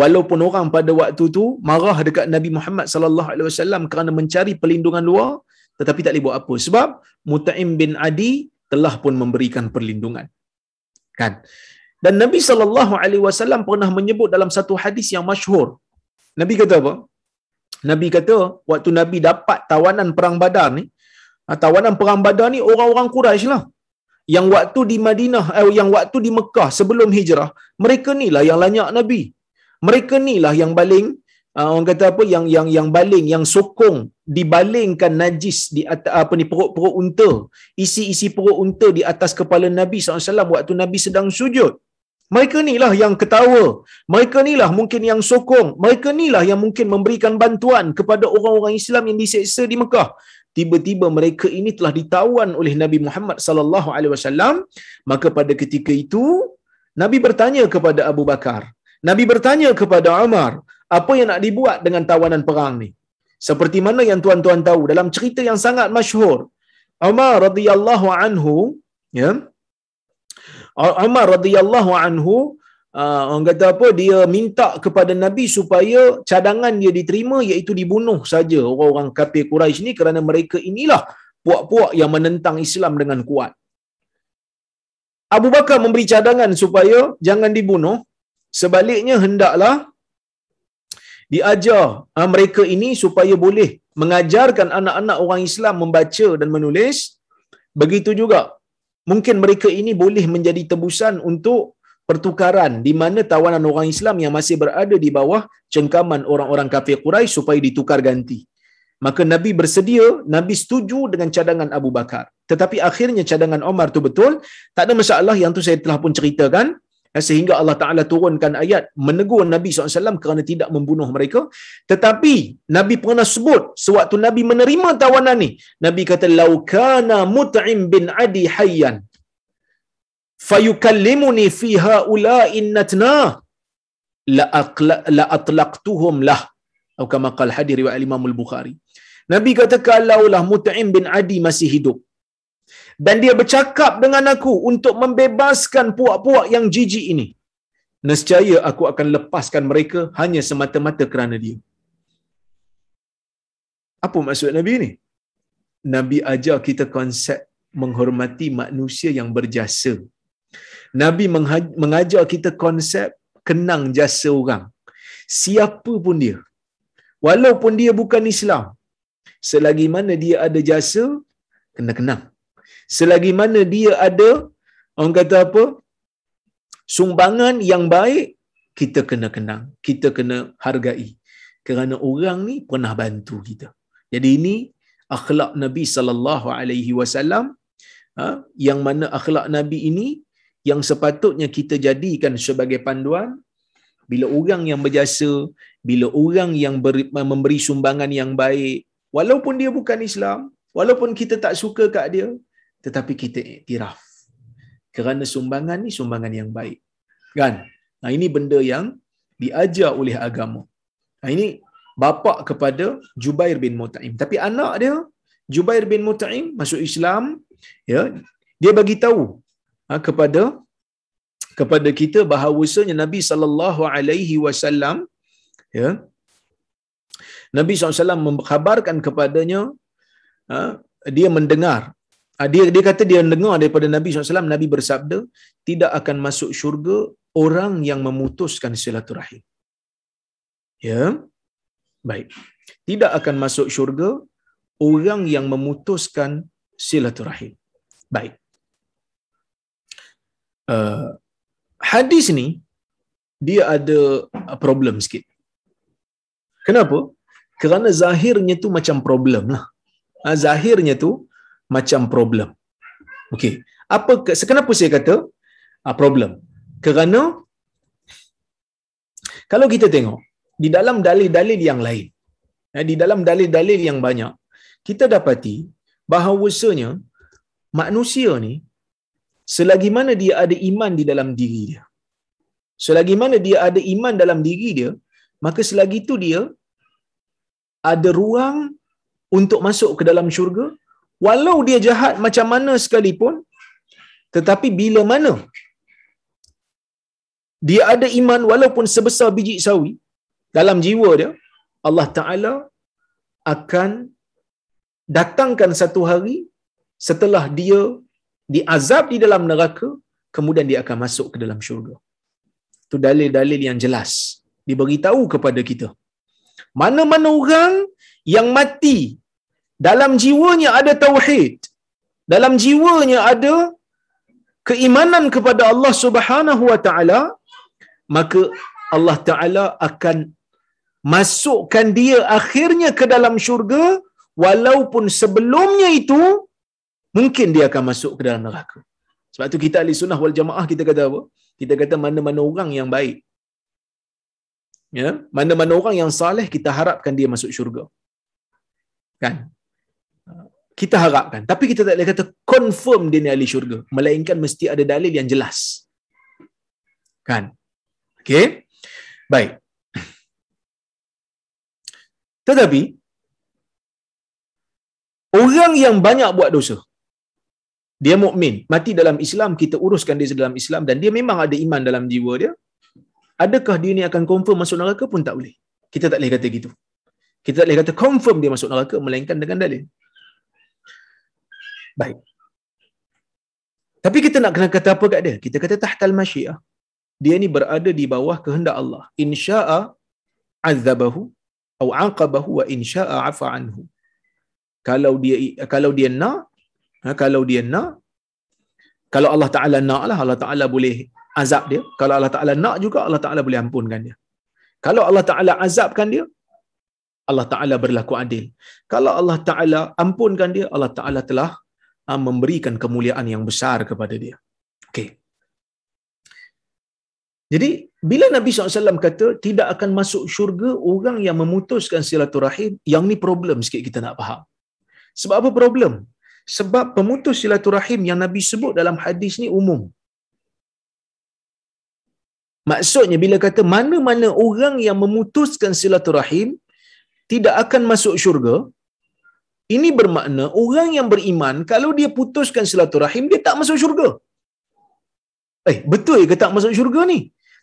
walaupun orang pada waktu tu marah dekat Nabi Muhammad sallallahu alaihi wasallam kerana mencari perlindungan luar, tetapi tak boleh buat apa. Sebab Mut'im bin Adi telah pun memberikan perlindungan. Kan? Dan Nabi sallallahu alaihi wasallam pernah menyebut dalam satu hadis yang masyhur. Nabi kata apa? Nabi kata waktu Nabi dapat tawanan perang Badar ni, tawanan perang Badar ni orang-orang Quraisy lah. Yang waktu di Madinah, yang waktu di Mekah sebelum hijrah, mereka ni lah yang lanyak Nabi. Mereka ni lah yang baling, orang kata apa, yang baling, yang sokong dibalingkan najis di atas apa ni, perut-perut unta, isi perut unta di atas kepala Nabi SAW waktu Nabi sedang sujud. Mereka ni lah yang ketawa, mereka ni lah mungkin yang sokong, mereka ni lah yang mungkin memberikan bantuan kepada orang-orang Islam yang diseksa di Mekah. Tiba-tiba mereka ini telah ditawan oleh Nabi Muhammad sallallahu alaihi wasallam. Maka pada ketika itu Nabi bertanya kepada Abu Bakar, Nabi bertanya kepada Umar, apa yang nak dibuat dengan tawanan perang ni? Seperti mana yang tuan-tuan tahu dalam cerita yang sangat masyhur, Umar radhiyallahu anhu, ya, Umar radhiyallahu anhu orang kata apa, dia minta kepada Nabi supaya cadangan dia diterima, iaitu dibunuh saja orang-orang kafir Quraisy ni, kerana mereka inilah puak-puak yang menentang Islam dengan kuat. Abu Bakar memberi cadangan supaya jangan dibunuh, sebaliknya hendaklah diajar mereka ini supaya boleh mengajarkan anak-anak orang Islam membaca dan menulis. Begitu juga mungkin mereka ini boleh menjadi tebusan untuk pertukaran di mana tawanan orang Islam yang masih berada di bawah cengkaman orang-orang kafir Quraisy supaya ditukar ganti. Maka Nabi bersedia, Nabi setuju dengan cadangan Abu Bakar. Tetapi akhirnya cadangan Omar tu betul, tak ada masalah, yang tu saya telah pun ceritakan. Sehingga Allah Ta'ala turunkan ayat menegur Nabi SAW kerana tidak membunuh mereka. Tetapi Nabi pernah sebut sewaktu Nabi menerima tawanan ni, Nabi kata, "Lau kana Mut'im bin Adi hayyan fayukallimuni fi haula'in natna la atlaqtuhum lah." Atau kama qala hadis riwayat Imam Al-Bukhari. Nabi kata, kalaulah Mut'im bin Adi masih hidup dan dia bercakap dengan aku untuk membebaskan puak-puak yang jijik ini, nescaya aku akan lepaskan mereka hanya semata-mata kerana dia. Apa maksud Nabi ni? Nabi ajar kita konsep menghormati manusia yang berjasa. Nabi mengajar kita konsep kenang jasa orang. Siapa pun dia, walaupun dia bukan Islam, selagi mana dia ada jasa, kena kenang. Selagi mana dia ada, orang kata apa, sumbangan yang baik, kita kena kenang, kita kena hargai, kerana orang ni pernah bantu kita. Jadi ini akhlak Nabi sallallahu alaihi wasallam, yang mana akhlak Nabi ini yang sepatutnya kita jadikan sebagai panduan. Bila orang yang berjasa, bila orang yang memberi sumbangan yang baik, walaupun dia bukan Islam, walaupun kita tak suka kat dia, tetapi kita iktiraf kerana sumbangan ni sumbangan yang baik, kan? Nah, ini benda yang diajar oleh agama. Nah, ini bapa kepada Jubair bin Mut'im, tapi anak dia Jubair bin Mut'im masuk Islam, ya, dia bagi tahu kepada kita bahawasanya Nabi sallallahu alaihi wasallam, ya, Nabi SAW mengkhabarkan kepadanya, dia mendengar, dia kata dia dengar daripada Nabi SAW, Nabi bersabda, tidak akan masuk syurga orang yang memutuskan silaturahim. Ya, baik. Tidak akan masuk syurga orang yang memutuskan silaturahim. Baik. Hadis ni dia ada problem sikit. Kenapa? Kerana zahirnya tu macam problem lah. Zahirnya tu macam problem. Okey. Kenapa saya kata problem? Kerana kalau kita tengok di dalam dalil-dalil yang lain, di dalam dalil-dalil yang banyak, kita dapati bahawasanya manusia ni, selagi mana dia ada iman di dalam diri dia, selagi mana dia ada iman dalam diri dia, maka selagi itu dia ada ruang untuk masuk ke dalam syurga, walau dia jahat macam mana sekalipun. Tetapi bila mana dia ada iman walaupun sebesar biji sawi dalam jiwa dia, Allah Ta'ala akan datangkan satu hari setelah dia diazab di dalam neraka, kemudian dia akan masuk ke dalam syurga. Itu dalil-dalil yang jelas diberitahu kepada kita. Mana-mana orang yang mati dalam jiwanya ada tauhid, dalam jiwanya ada keimanan kepada Allah Subhanahu wa taala, maka Allah Taala akan masukkan dia akhirnya ke dalam syurga, walaupun sebelumnya itu mungkin dia akan masuk ke dalam neraka. Sebab tu kita ahli sunnah wal jamaah, kita kata apa? Kita kata mana-mana orang yang baik, ya, mana-mana orang yang saleh, kita harapkan dia masuk syurga, kan? Kita harapkan, tapi kita tak boleh kata confirm dia ni ahli syurga, melainkan mesti ada dalil yang jelas, kan? Okey, baik. Tetapi orang yang banyak buat dosa, dia mukmin, mati dalam Islam, kita uruskan dia dalam Islam, dan dia memang ada iman dalam jiwa dia, Adakah dia ni akan confirm masuk neraka pun tak boleh. Kita tak boleh kata gitu. Kita tak boleh kata confirm dia masuk neraka melainkan dengan dalil. Baik. Tapi kita nak kena kata apa kat dia? Kita kata tahtal masyiah. Dia ni berada di bawah kehendak Allah. Insya'a azabahu atau aqabahu wa insya'a afa anhu. Kalau dia nak, kalau Allah Taala nak lah, Allah Taala boleh azab dia. Kalau Allah Taala nak juga, Allah Taala boleh ampunkan dia. Kalau Allah Taala azabkan dia, Allah Taala berlaku adil. Kalau Allah Taala ampunkan dia, Allah Taala telah memberikan kemuliaan yang besar kepada dia. Okey. Jadi, bila Nabi SAW kata tidak akan masuk syurga orang yang memutuskan silaturahim, yang ni problem sikit kita nak faham. Sebab apa problem? Sebab pemutus silaturahim yang Nabi sebut dalam hadis ni umum. Maksudnya bila kata mana-mana orang yang memutuskan silaturahim tidak akan masuk syurga, ini bermakna orang yang beriman kalau dia putuskan silaturahim dia tak masuk syurga. Betul ke tak masuk syurga ni?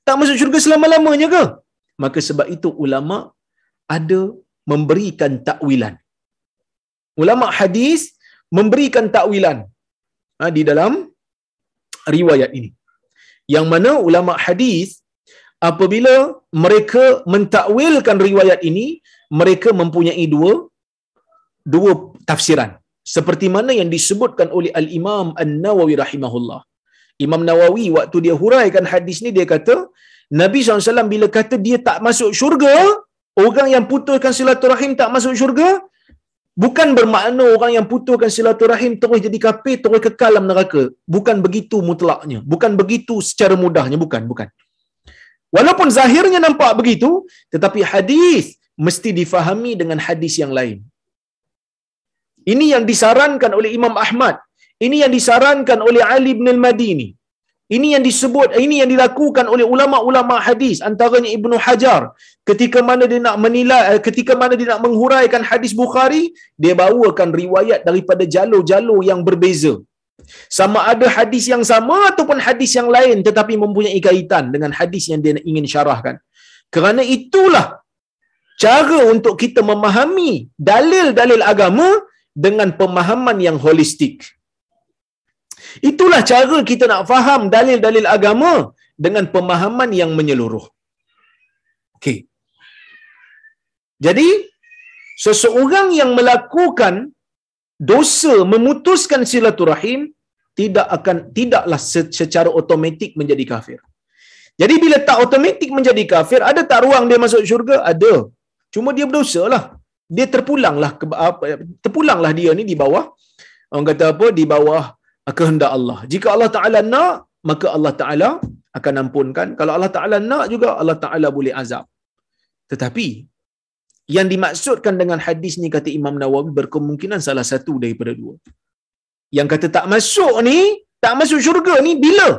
Tak masuk syurga selama-lamanya ke? Maka sebab itu ulama ada memberikan takwilan. Ulama hadis memberikan takwilan di dalam riwayat ini. Yang mana ulama hadis apabila mereka mentakwilkan riwayat ini, mereka mempunyai dua tafsiran. Seperti mana yang disebutkan oleh Al-Imam An-Nawawi rahimahullah. Imam Nawawi waktu dia huraikan hadis ni, dia kata Nabi SAW bila kata dia tak masuk syurga, orang yang putuskan silaturahim tak masuk syurga, bukan bermakna orang yang putuskan silaturahim terus jadi kafir, terus kekal dalam neraka. Bukan begitu mutlaknya. Bukan begitu secara mudahnya. Bukan. Walaupun zahirnya nampak begitu, tetapi hadis mesti difahami dengan hadis yang lain. Ini yang disarankan oleh Imam Ahmad. Ini yang disarankan oleh Ali bin Al-Madini. Ini yang disebut, ini yang dilakukan oleh ulama-ulama hadis, antaranya Ibnu Hajar. Ketika mana dia nak menilai, ketika mana dia nak menghuraikan hadis Bukhari, dia bawakan riwayat daripada jalur-jalur yang berbeza. Sama ada hadis yang sama ataupun hadis yang lain tetapi mempunyai kaitan dengan hadis yang dia ingin syarahkan. Kerana itulah cara untuk kita memahami dalil-dalil agama dengan pemahaman yang holistik. Itulah cara kita nak faham dalil-dalil agama dengan pemahaman yang menyeluruh. Okey. Jadi, seseorang yang melakukan dosa memutuskan silaturahim tidaklah secara automatik menjadi kafir. Jadi bila tak automatik menjadi kafir, ada tak ruang dia masuk syurga? Ada. Cuma dia berdosa lah. Dia terpulanglah dia ni di bawah, orang kata apa, di bawah kehendak Allah. Jika Allah Ta'ala nak, maka Allah Ta'ala akan ampunkan. Kalau Allah Ta'ala nak juga, Allah Ta'ala boleh azab. Tetapi yang dimaksudkan dengan hadis ni, kata Imam Nawawi, berkemungkinan salah satu daripada dua. Yang kata tak masuk ni, tak masuk syurga ni bila?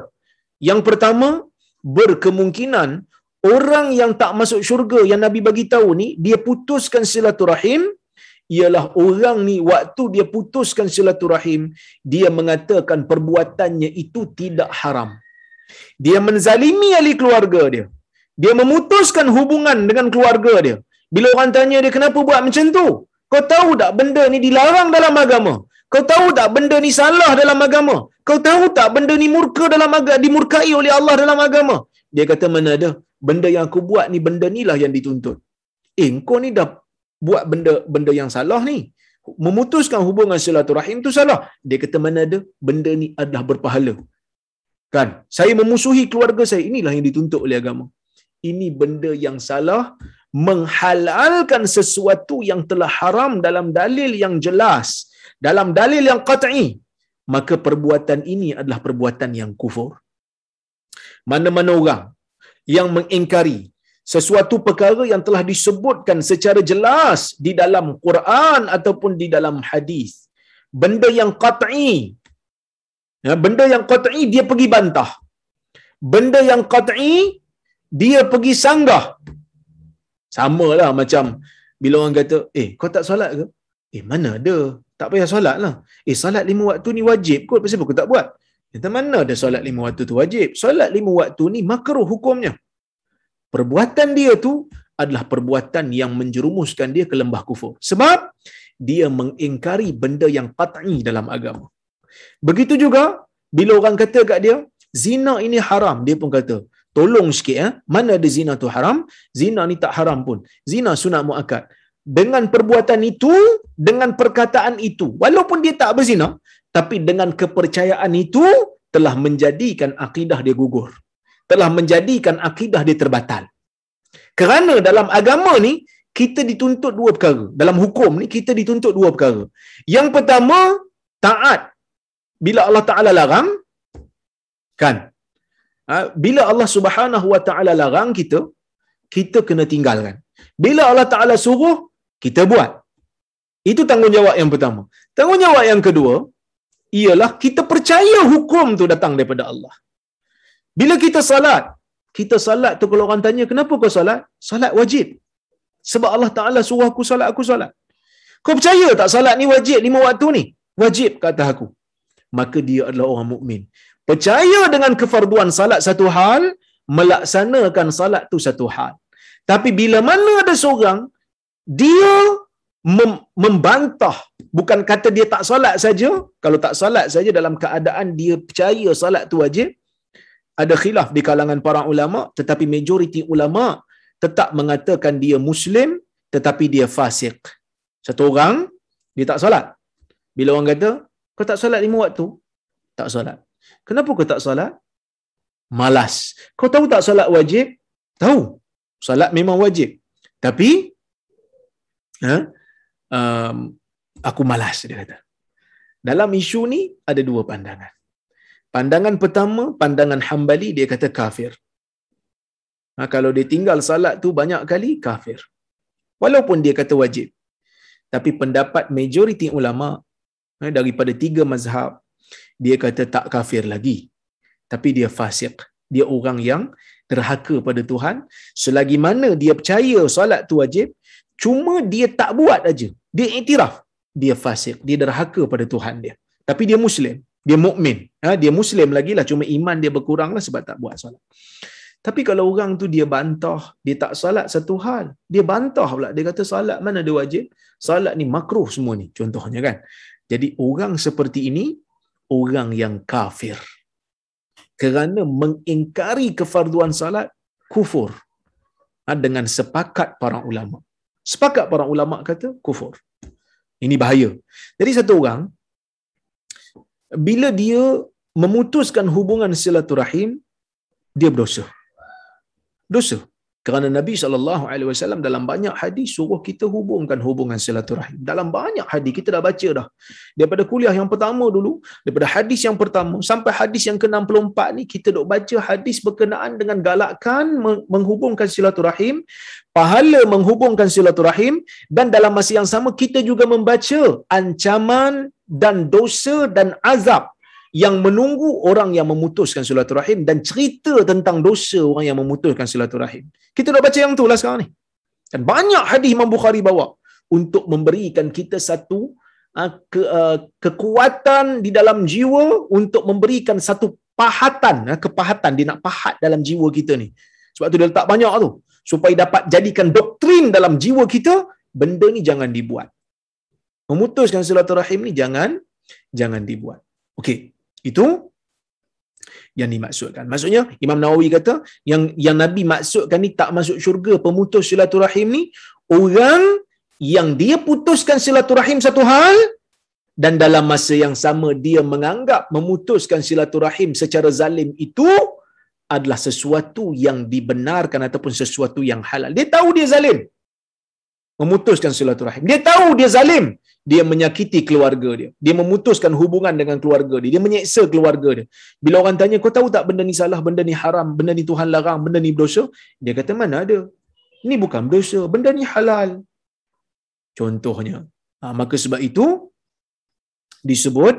Yang pertama, berkemungkinan orang yang tak masuk syurga yang Nabi bagi tahu ni, dia putuskan silaturahim, ialah orang ni waktu dia putuskan silaturahim, dia mengatakan perbuatannya itu tidak haram. Dia menzalimi ahli keluarga dia. Dia memutuskan hubungan dengan keluarga dia. Bila orang tanya dia kenapa buat macam tu? Kau tahu tak benda ni dilarang dalam agama? Kau tahu tak benda ni salah dalam agama? Kau tahu tak benda ni murka dalam agama, dimurkai oleh Allah dalam agama? Dia kata mana ada? Benda yang aku buat ni, benda ni lah yang dituntut. Kau ni dah buat benda yang salah ni. Memutuskan hubungan silaturahim tu salah. Dia kata mana ada? Benda ni adalah berpahala. Kan? Saya memusuhi keluarga saya. Inilah yang dituntut oleh agama. Ini benda yang salah, menghalalkan sesuatu yang telah haram dalam dalil yang jelas, dalam dalil yang qat'i, maka perbuatan ini adalah perbuatan yang kufur. Mana-mana orang yang mengingkari sesuatu perkara yang telah disebutkan secara jelas di dalam Quran ataupun di dalam hadis, benda yang qat'i, benda yang qat'i dia pergi bantah, benda yang qat'i dia pergi sanggah. Sama lah macam bila orang kata, kau tak solat ke? Mana ada? Tak payah solat lah. Solat 5 waktu ni wajib kot, pasal apa kau tak buat? Kata mana ada solat 5 waktu tu wajib? Solat 5 waktu ni makruh hukumnya. perbuatan dia tu adalah perbuatan yang menjerumuskan dia ke lembah kufur. Sebab dia mengingkari benda yang qat'i dalam agama. Begitu juga bila orang kata kat dia, zina ini haram, dia pun kata, tolong sikit mana ada zina tu haram? Zina ni tak haram pun. Zina sunat muakkad. Dengan perbuatan itu, dengan perkataan itu, walaupun dia tak berzina, tapi dengan kepercayaan itu telah menjadikan akidah dia gugur. Telah menjadikan akidah dia terbatal. Kerana dalam agama ni kita dituntut dua perkara. Dalam hukum ni kita dituntut dua perkara. Yang pertama, taat bila Allah Taala larang, kan? Bila Allah Subhanahu Wa Taala larang kita, kita kena tinggalkan. Bila Allah Taala suruh, kita buat. Itu tanggungjawab yang pertama. Tanggungjawab yang kedua ialah kita percaya hukum tu datang daripada Allah. Bila kita salat tu kalau orang tanya kenapa kau salat? Salat wajib. Sebab Allah Taala suruh aku salat. Kau percaya tak salat ni wajib 5 waktu ni? Wajib kata aku. Maka dia adalah orang mukmin. Percaya dengan kefarduan salat satu hal, melaksanakan salat tu satu hal. Tapi bila mana ada seorang dia membantah, bukan kata dia tak solat saja, kalau tak solat saja dalam keadaan dia percaya solat tu wajib, ada khilaf di kalangan para ulama, tetapi majoriti ulama tetap mengatakan dia muslim tetapi dia fasik. Satu orang dia tak solat. Bila orang kata kau tak solat 5 waktu, tak solat. Kenapa kau tak solat? Malas. Kau tahu tak solat wajib? Tahu. Solat memang wajib. Tapi aku malas, dia kata. Dalam isu ni ada dua pandangan. Pandangan pertama, pandangan Hambali, dia kata kafir. Kalau dia tinggal salat tu banyak kali, kafir. Walaupun dia kata wajib. Tapi pendapat majoriti ulama daripada 3 mazhab, dia kata tak kafir lagi. Tapi dia fasik. Dia orang yang derhaka pada Tuhan. Selagi mana dia percaya salat tu wajib, cuma dia tak buat aja. Dia iktiraf. Dia fasik. Dia derhaka pada Tuhan dia. Tapi dia Muslim. Dia mukmin. Dia Muslim lagi lah. Cuma iman dia berkurang lah sebab tak buat solat. Tapi kalau orang tu dia bantah, dia tak solat satu hal. Dia bantah pula. Dia kata solat mana dia wajib? Solat ni makruh semua ni. Contohnya kan. Jadi orang seperti ini, orang yang kafir. Kerana mengingkari kefarduan solat, kufur. Dengan sepakat para ulama. Sepakat para ulama kata kufur. Ini bahaya. Jadi satu orang bila dia memutuskan hubungan silaturahim, dia berdosa. Dosa. Kerana Nabi SAW dalam banyak hadis suruh kita hubungkan hubungan silaturahim. Dalam banyak hadis kita dah baca dah. Daripada kuliah yang pertama dulu, daripada hadis yang pertama sampai hadis yang ke-64 ni, kita dok baca hadis berkenaan dengan galakkan menghubungkan silaturahim, pahala menghubungkan silaturahim, dan dalam masa yang sama kita juga membaca ancaman dan dosa dan azab yang menunggu orang yang memutuskan silaturahim, dan cerita tentang dosa orang yang memutuskan silaturahim. Kita dah baca yang tu lah sekarang ni. Dan banyak hadis Imam Bukhari bawa untuk memberikan kita satu kekuatan di dalam jiwa, untuk memberikan satu pahatan, kepahatan. Dia nak pahat dalam jiwa kita ni. Sebab tu dia letak banyak tu, supaya dapat jadikan doktrin dalam jiwa kita, benda ni jangan dibuat. Memutuskan silaturahim ni jangan dibuat. Okey, itu yang dimaksudkan. Maksudnya Imam Nawawi kata yang Nabi maksudkan ni tak masuk syurga pemutus silaturahim ni, orang yang dia putuskan silaturahim satu hal, dan dalam masa yang sama dia menganggap memutuskan silaturahim secara zalim itu adalah sesuatu yang dibenarkan ataupun sesuatu yang halal. Dia tahu dia zalim memutuskan silaturahim. Dia tahu dia zalim, dia menyakiti keluarga dia. Dia memutuskan hubungan dengan keluarga dia. Dia menyeksa keluarga dia. Bila orang tanya, kau tahu tak benda ni salah, benda ni haram, benda ni Tuhan larang, benda ni berdosa? Dia kata, mana ada. Ini bukan berdosa, benda ni halal. Contohnya. Maka sebab itu, disebut,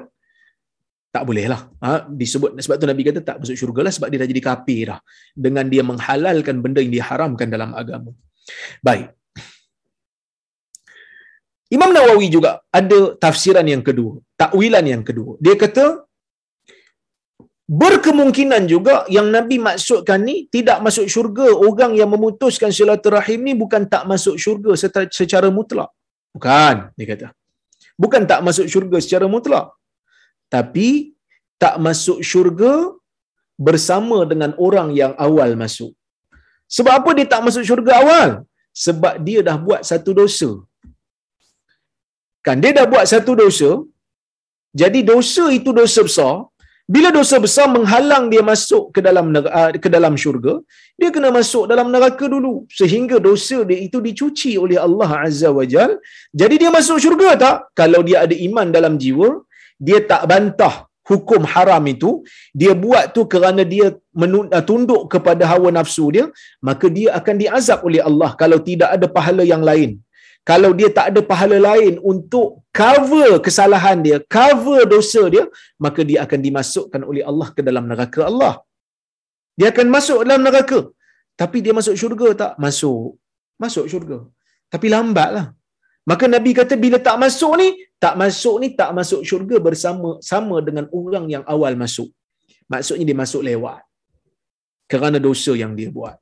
tak boleh lah. Disebut, sebab tu Nabi kata tak masuk syurga lah, sebab dia dah jadi kafir dah. Dengan dia menghalalkan benda yang diharamkan dalam agama. Baik. Imam Nawawi juga ada tafsiran yang kedua, takwilan yang kedua. Dia kata Berkemungkinan juga yang Nabi maksudkan ni tidak masuk syurga orang yang memutuskan silaturahim ni bukan tak masuk syurga secara mutlak. Bukan, dia kata. Bukan tak masuk syurga secara mutlak. Tapi tak masuk syurga bersama dengan orang yang awal masuk. Sebab apa dia tak masuk syurga awal? Sebab dia dah buat satu dosa. Kan dia dah buat satu dosa. Jadi dosa itu dosa besar. Bila dosa besar menghalang dia masuk ke dalam syurga, dia kena masuk dalam neraka dulu sehingga dosa dia itu dicuci oleh Allah Azza wa Jal. Jadi dia masuk syurga tak? Kalau dia ada iman dalam jiwa, dia tak bantah hukum haram itu, dia buat tu kerana dia tunduk kepada hawa nafsu dia, maka dia akan diazab oleh Allah kalau tidak ada pahala yang lain. Kalau dia tak ada pahala lain untuk cover kesalahan dia, cover dosa dia, maka dia akan dimasukkan oleh Allah ke dalam neraka Allah. Dia akan masuk dalam neraka. Tapi dia masuk syurga tak? Masuk. Masuk syurga. Tapi lambatlah. Maka Nabi kata bila tak masuk ni tak masuk syurga sama dengan orang yang awal masuk. Maksudnya dia masuk lewat. Kerana dosa yang dia buat.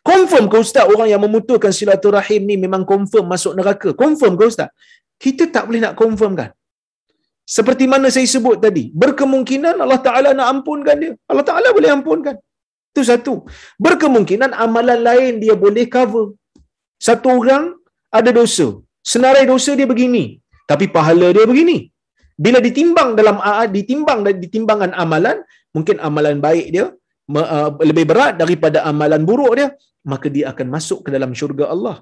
Confirm ke Ustaz orang yang memutuskan silaturahim ni memang confirm masuk neraka? Confirm ke Ustaz? Kita tak boleh nak confirm kan? Seperti mana saya sebut tadi, berkemungkinan Allah Ta'ala nak ampunkan dia. Allah Ta'ala boleh ampunkan. Itu satu. Berkemungkinan amalan lain dia boleh cover. Satu orang ada dosa. Senarai dosa dia begini, tapi pahala dia begini. Bila ditimbang ditimbangan amalan, mungkin amalan baik dia lebih berat daripada amalan buruk dia, maka dia akan masuk ke dalam syurga Allah.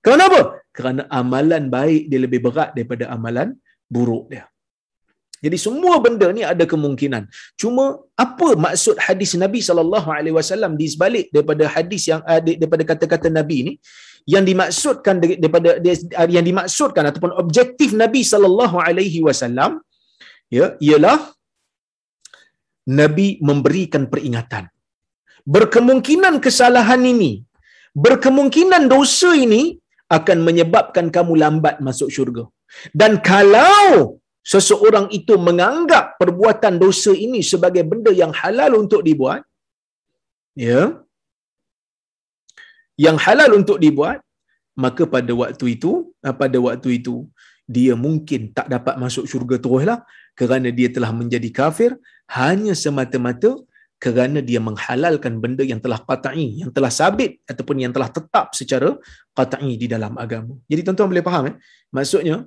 Kenapa? Kerana amalan baik dia lebih berat daripada amalan buruk dia. Jadi semua benda ni ada kemungkinan. Cuma apa maksud hadis Nabi SAW di sebalik daripada hadis yang daripada kata-kata Nabi ni, yang dimaksudkan ataupun objektif Nabi SAW ya, ialah Nabi memberikan peringatan. Berkemungkinan kesalahan ini, berkemungkinan dosa ini akan menyebabkan kamu lambat masuk syurga. Dan kalau seseorang itu menganggap perbuatan dosa ini sebagai benda yang halal untuk dibuat, ya, yang halal untuk dibuat, maka pada waktu itu dia mungkin tak dapat masuk syurga teruslah, kerana dia telah menjadi kafir hanya semata-mata kerana dia menghalalkan benda yang telah qat'i, yang telah sabit ataupun yang telah tetap secara qat'i di dalam agama. Jadi tuan-tuan boleh faham maksudnya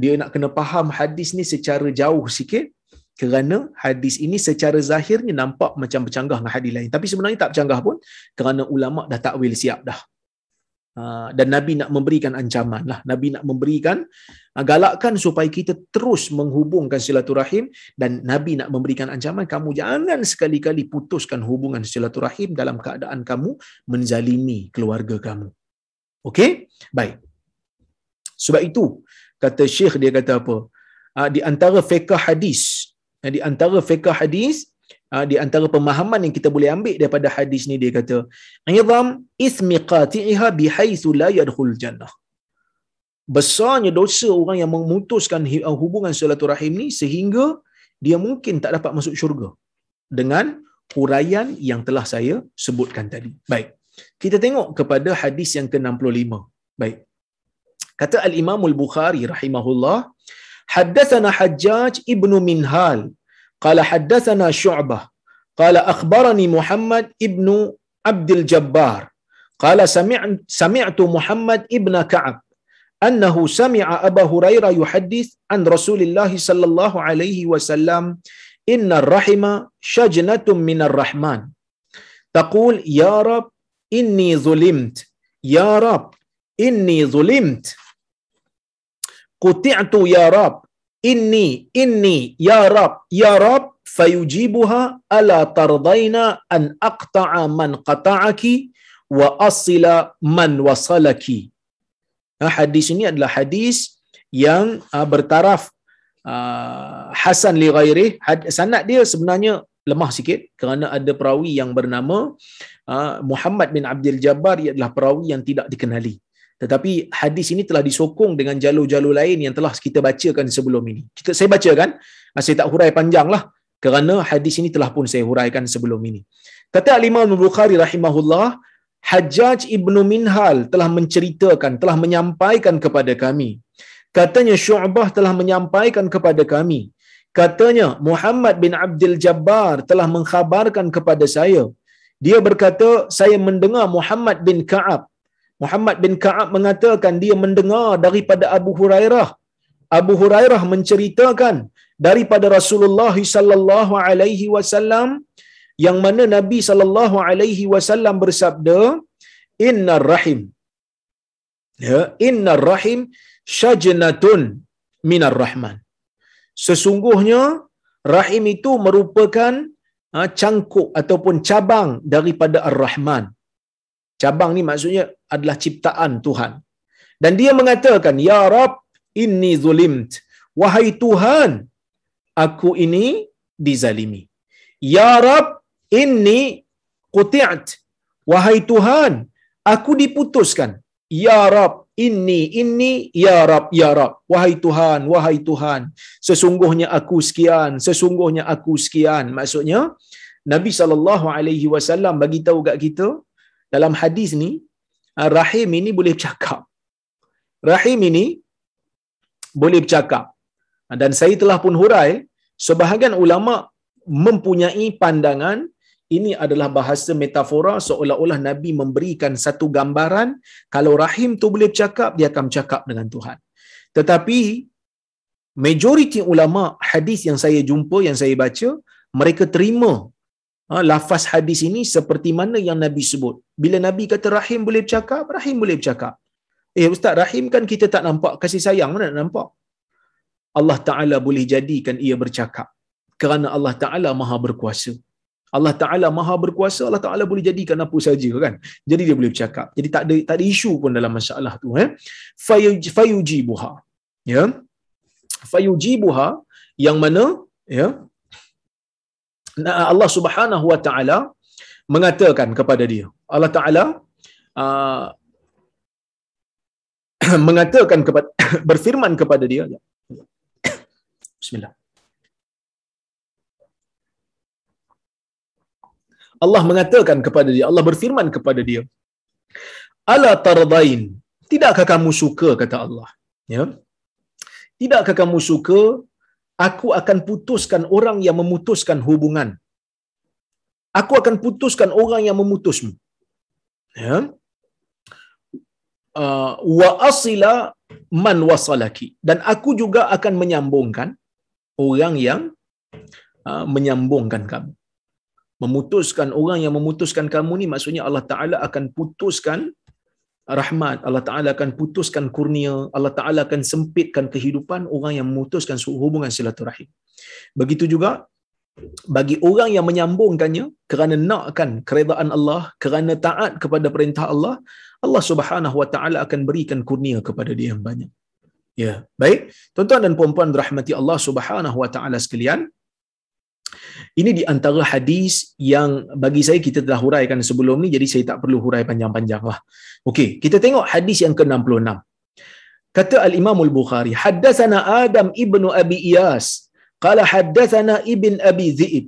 dia nak kena faham hadis ni secara jauh sikit, kerana hadis ini secara zahirnya nampak macam bercanggah dengan hadis lain, tapi sebenarnya tak bercanggah pun, kerana ulama dah takwil siap dah. Dan Nabi nak memberikan ancaman lah. Nabi nak memberikan galakkan supaya kita terus menghubungkan silaturahim, dan Nabi nak memberikan ancaman, kamu jangan sekali-kali putuskan hubungan silaturahim dalam keadaan kamu menzalimi keluarga kamu. Okey? Baik. Sebab itu kata Syekh, dia kata apa? Di antara fiqh hadis, di antara pemahaman yang kita boleh ambil daripada hadis ni, dia kata izam ismi qati'iha bihaitsu la yadkhul jannah. Besarnya dosa orang yang memutuskan hubungan silaturahim ni sehingga dia mungkin tak dapat masuk syurga, dengan huraian yang telah saya sebutkan tadi. Baik. Kita tengok kepada hadis yang ke-65. Baik. Kata al-Imam al-Bukhari rahimahullah, haddatsana Hajjaj ibnu Minhal qala haddatsana Syu'bah qala akhbarani Muhammad ibnu Abdul Jabbar qala sami'tu Muhammad ibn Ka'ab annahu sami'a Abu Hurairah yuhaddits an Rasulillah sallallahu alaihi wasallam inna ar-rahima shajnatun minar rahman taqul ya rab inni zulimt, ya rab inni zulimt, quti'tu ya rab, inni ya rab, fayujibuha ala tardaina an aqta'a man qata'aki wa asila man wasalaki. Hadis ini adalah hadis yang bertaraf hasan li ghairi. Sanad dia sebenarnya lemah sikit kerana ada perawi yang bernama Muhammad bin Abdul Jabbar, ia adalah perawi yang tidak dikenali. Tetapi hadis ini telah disokong dengan jalur-jalur lain yang telah kita bacakan sebelum ini. Saya bacakan, saya tak hurai panjang lah. Kerana hadis ini telah pun saya huraikan sebelum ini. Kata Al-Imam Al-Bukhari rahimahullah, Hajjaj ibnu Minhal telah menceritakan, telah menyampaikan kepada kami. Katanya Syu'bah telah menyampaikan kepada kami. Katanya Muhammad bin Abdul Jabbar telah mengkhabarkan kepada saya. Dia berkata, saya mendengar Muhammad bin Ka'ab. Muhammad bin Ka'ab mengatakan dia mendengar daripada Abu Hurairah. Abu Hurairah menceritakan daripada Rasulullah sallallahu alaihi wasallam, yang mana Nabi sallallahu alaihi wasallam bersabda, innar rahim, ya, innar rahim syajnatun minar rahman. Sesungguhnya rahim itu merupakan cangkuk ataupun cabang daripada Ar-Rahman. Cabang ni maksudnya adalah ciptaan Tuhan. Dan dia mengatakan, ya Rab, inni zulimt. Wahai Tuhan, aku ini dizalimi. Ya Rab, inni quti'at. Wahai Tuhan, aku diputuskan. Ya Rab, inni ya Rab, ya Rab. Wahai Tuhan, sesungguhnya aku sekian, sesungguhnya aku sekian. Maksudnya Nabi SAW bagi tahu kat kita dalam hadis ni, rahim ini boleh bercakap. Rahim ini boleh bercakap. Dan saya telah pun hurai, sebahagian ulama mempunyai pandangan ini adalah bahasa metafora, seolah-olah Nabi memberikan satu gambaran kalau rahim tu boleh bercakap, dia akan bercakap dengan Tuhan. Tetapi majoriti ulama hadis yang saya jumpa, yang saya baca, mereka terima lafaz hadis ini seperti mana yang Nabi sebut. Bila Nabi kata rahim boleh bercakap, rahim boleh bercakap. Ustaz, rahim kan kita tak nampak, kasih sayang mana nak nampak? Allah Ta'ala boleh jadikan ia bercakap kerana Allah Ta'ala maha berkuasa. Allah Ta'ala maha berkuasa, Allah Ta'ala boleh jadikan apa saja kan. Jadi dia boleh bercakap. Jadi tak ada isu pun dalam masalah tu. Fayujibuha. Ya. Fayujibuha, yang mana ya, Allah Subhanahu wa Ta'ala mengatakan kepada dia. Allah Ta'ala mengatakan kepada berfirman kepada dia. Bismillah. Allah mengatakan kepada dia, Allah berfirman kepada dia, ala tardain, tidakkah kamu suka, kata Allah, ya, tidakkah kamu suka aku akan putuskan orang yang memutuskan hubungan, aku akan putuskan orang yang memutusmu, ya, wa asila man wasalaki, dan aku juga akan menyambungkan orang yang menyambungkan kamu. Memutuskan orang yang memutuskan kamu ni maksudnya Allah Ta'ala akan putuskan rahmat, Allah Ta'ala akan putuskan kurnia, Allah Ta'ala akan sempitkan kehidupan orang yang memutuskan hubungan silaturahim. Begitu juga bagi orang yang menyambungkannya kerana nakkan keredaan Allah, kerana taat kepada perintah Allah, Allah Subhanahu wa Ta'ala akan berikan kurnia kepada dia yang banyak. Ya, baik. Tuan-tuan dan puan-puan rahmati Allah Subhanahu wa Ta'ala sekalian, ini di antara hadis yang bagi saya kita telah huraikan sebelum ni, jadi saya tak perlu hurai panjang-panjang lah. Okey, kita tengok hadis yang ke-66. Kata Al-Imam Al-Bukhari, haddatsana Adam ibnu Abi Iyas, qala haddatsana ibn Abi Dhi'ib,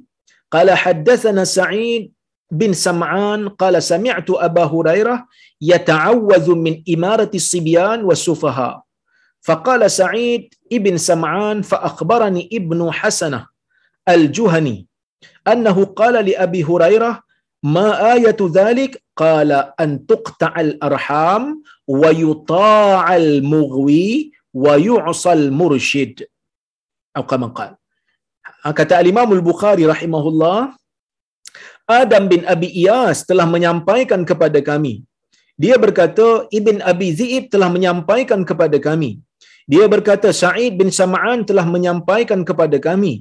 qala haddatsana Sa'id bin Sam'an, qala sami'tu Aba Hurairah yata'awwadhu min imarati as-sibyan was-sufaha. Faqala Sa'id ibn Sam'an fa akhbarani ibnu Hasanah Al-Juhani annahu qala li Abi Hurairah ma ayatu dhalik, qala an tuqta'al arham wa yuta'al mughwi wa yu'sal murshid, atau kama qala. Kata Al-Imam Al-Bukhari rahimahullah, Adam bin Abi Iyas telah menyampaikan kepada kami. Dia berkata Ibn Abi Dhi'ib telah menyampaikan kepada kami. Dia berkata Sa'id bin Sam'an telah menyampaikan kepada kami.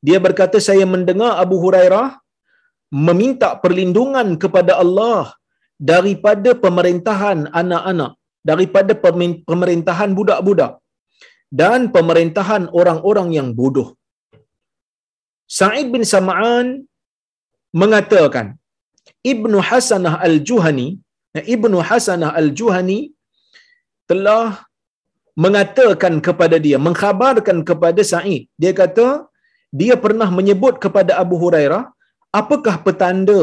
Dia berkata saya mendengar Abu Hurairah meminta perlindungan kepada Allah daripada pemerintahan anak-anak, daripada pemerintahan budak-budak dan pemerintahan orang-orang yang bodoh. Sa'id bin Sam'an mengatakan Ibnu Hasanah Al-Juhani telah mengatakan kepada dia, mengkhabarkan kepada Sa'id. Dia kata dia pernah menyebut kepada Abu Hurairah, apakah petanda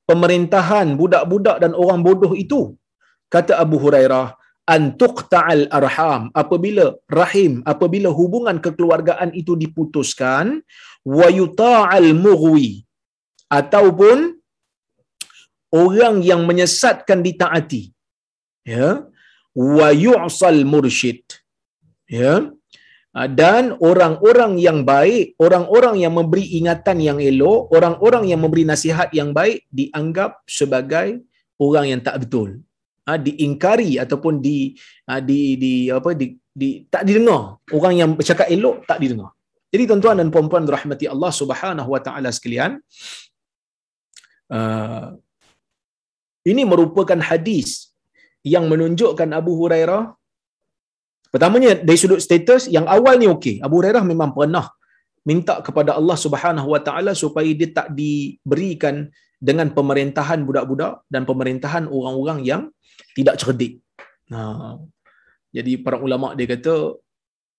pemerintahan budak-budak dan orang bodoh itu? Kata Abu Hurairah, antuqta'al arham, apabila hubungan kekeluargaan itu diputuskan, wa yuta'al mughwi, ataupun orang yang menyesatkan ditaati, ya, wa yu'sal mursyid, ya, dan orang-orang yang baik, orang-orang yang memberi ingatan yang elok, orang-orang yang memberi nasihat yang baik dianggap sebagai orang yang tak betul, diingkari ataupun tak didengar. Orang yang bercakap elok tak didengar. Jadi tuan-tuan dan puan-puan rahmati Allah Subhanahu wa taala sekalian, ini merupakan hadis yang menunjukkan Abu Hurairah, pertamanya dari sudut status yang awal ni okey, Abu Hurairah memang pernah minta kepada Allah Subhanahu wa taala supaya dia tak diberikan dengan pemerintahan budak-budak dan pemerintahan orang-orang yang tidak cerdik. Jadi para ulama dia kata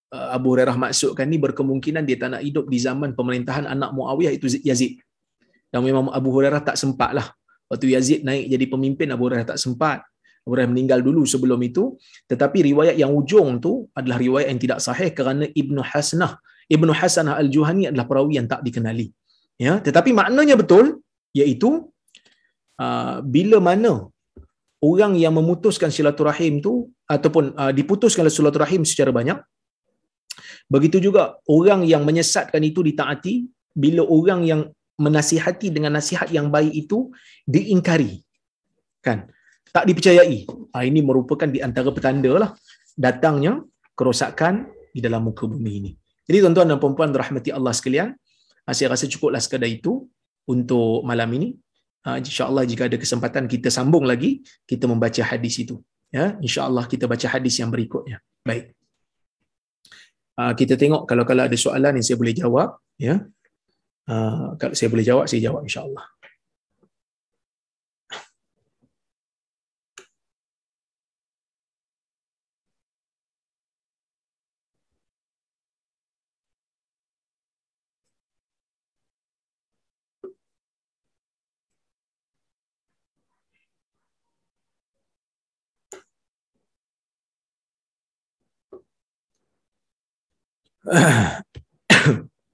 Abu Hurairah maksudkan ni berkemungkinan dia tak nak hidup di zaman pemerintahan anak Muawiyah itu Yazid. Dan memang Abu Hurairah tak sempatlah. Waktu Yazid naik jadi pemimpin, Abu Hurairah tak sempat. Abu Hurairah meninggal dulu sebelum itu. Tetapi riwayat yang ujung tu adalah riwayat yang tidak sahih kerana Ibnu Hasanah Al-Juhani adalah perawi yang tak dikenali. Ya, tetapi maknanya betul, iaitu bila mana orang yang memutuskan silaturahim tu ataupun diputuskan silaturahim secara banyak, begitu juga orang yang menyesatkan itu ditaati, bila orang yang menasihati dengan nasihat yang baik itu diingkari, kan, tak dipercayai. Ini merupakan di antara petanda lah datangnya kerosakan di dalam muka bumi ini. Jadi tuan-tuan dan puan-puan rahmati Allah sekalian, saya rasa cukuplah sekadar itu untuk malam ini. InsyaAllah jika ada kesempatan kita sambung lagi, kita membaca hadis itu. Ya, InsyaAllah kita baca hadis yang berikutnya. Baik. Kita tengok kalau ada soalan yang saya boleh jawab. Ya. Kalau saya boleh jawab, saya jawab insyaAllah.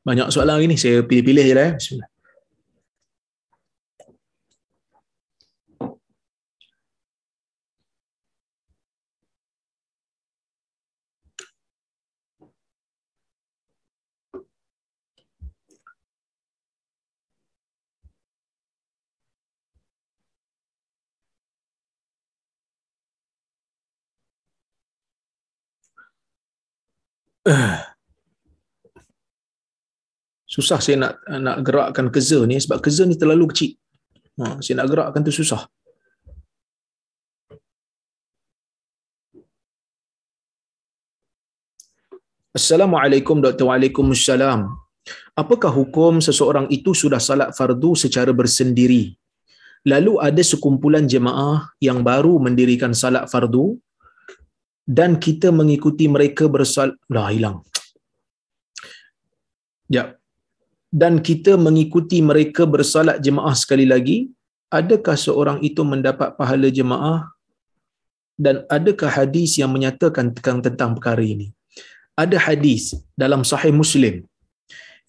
Banyak soalan hari ni, saya pilih-pilih je lah. Bismillah. Susah saya nak gerakkan kerja ni sebab kerja ni terlalu kecil. Saya nak gerakkan tu susah. Assalamualaikum Dr. Waalaikumsalam. Apakah hukum seseorang itu sudah salat fardu secara bersendiri, lalu ada sekumpulan jemaah yang baru mendirikan salat fardu dan kita mengikuti mereka bersalat, hilang. Ya. Dan kita mengikuti mereka bersalat jemaah sekali lagi, adakah seorang itu mendapat pahala jemaah dan adakah hadis yang menyatakan tentang perkara ini? Ada hadis dalam Sahih Muslim,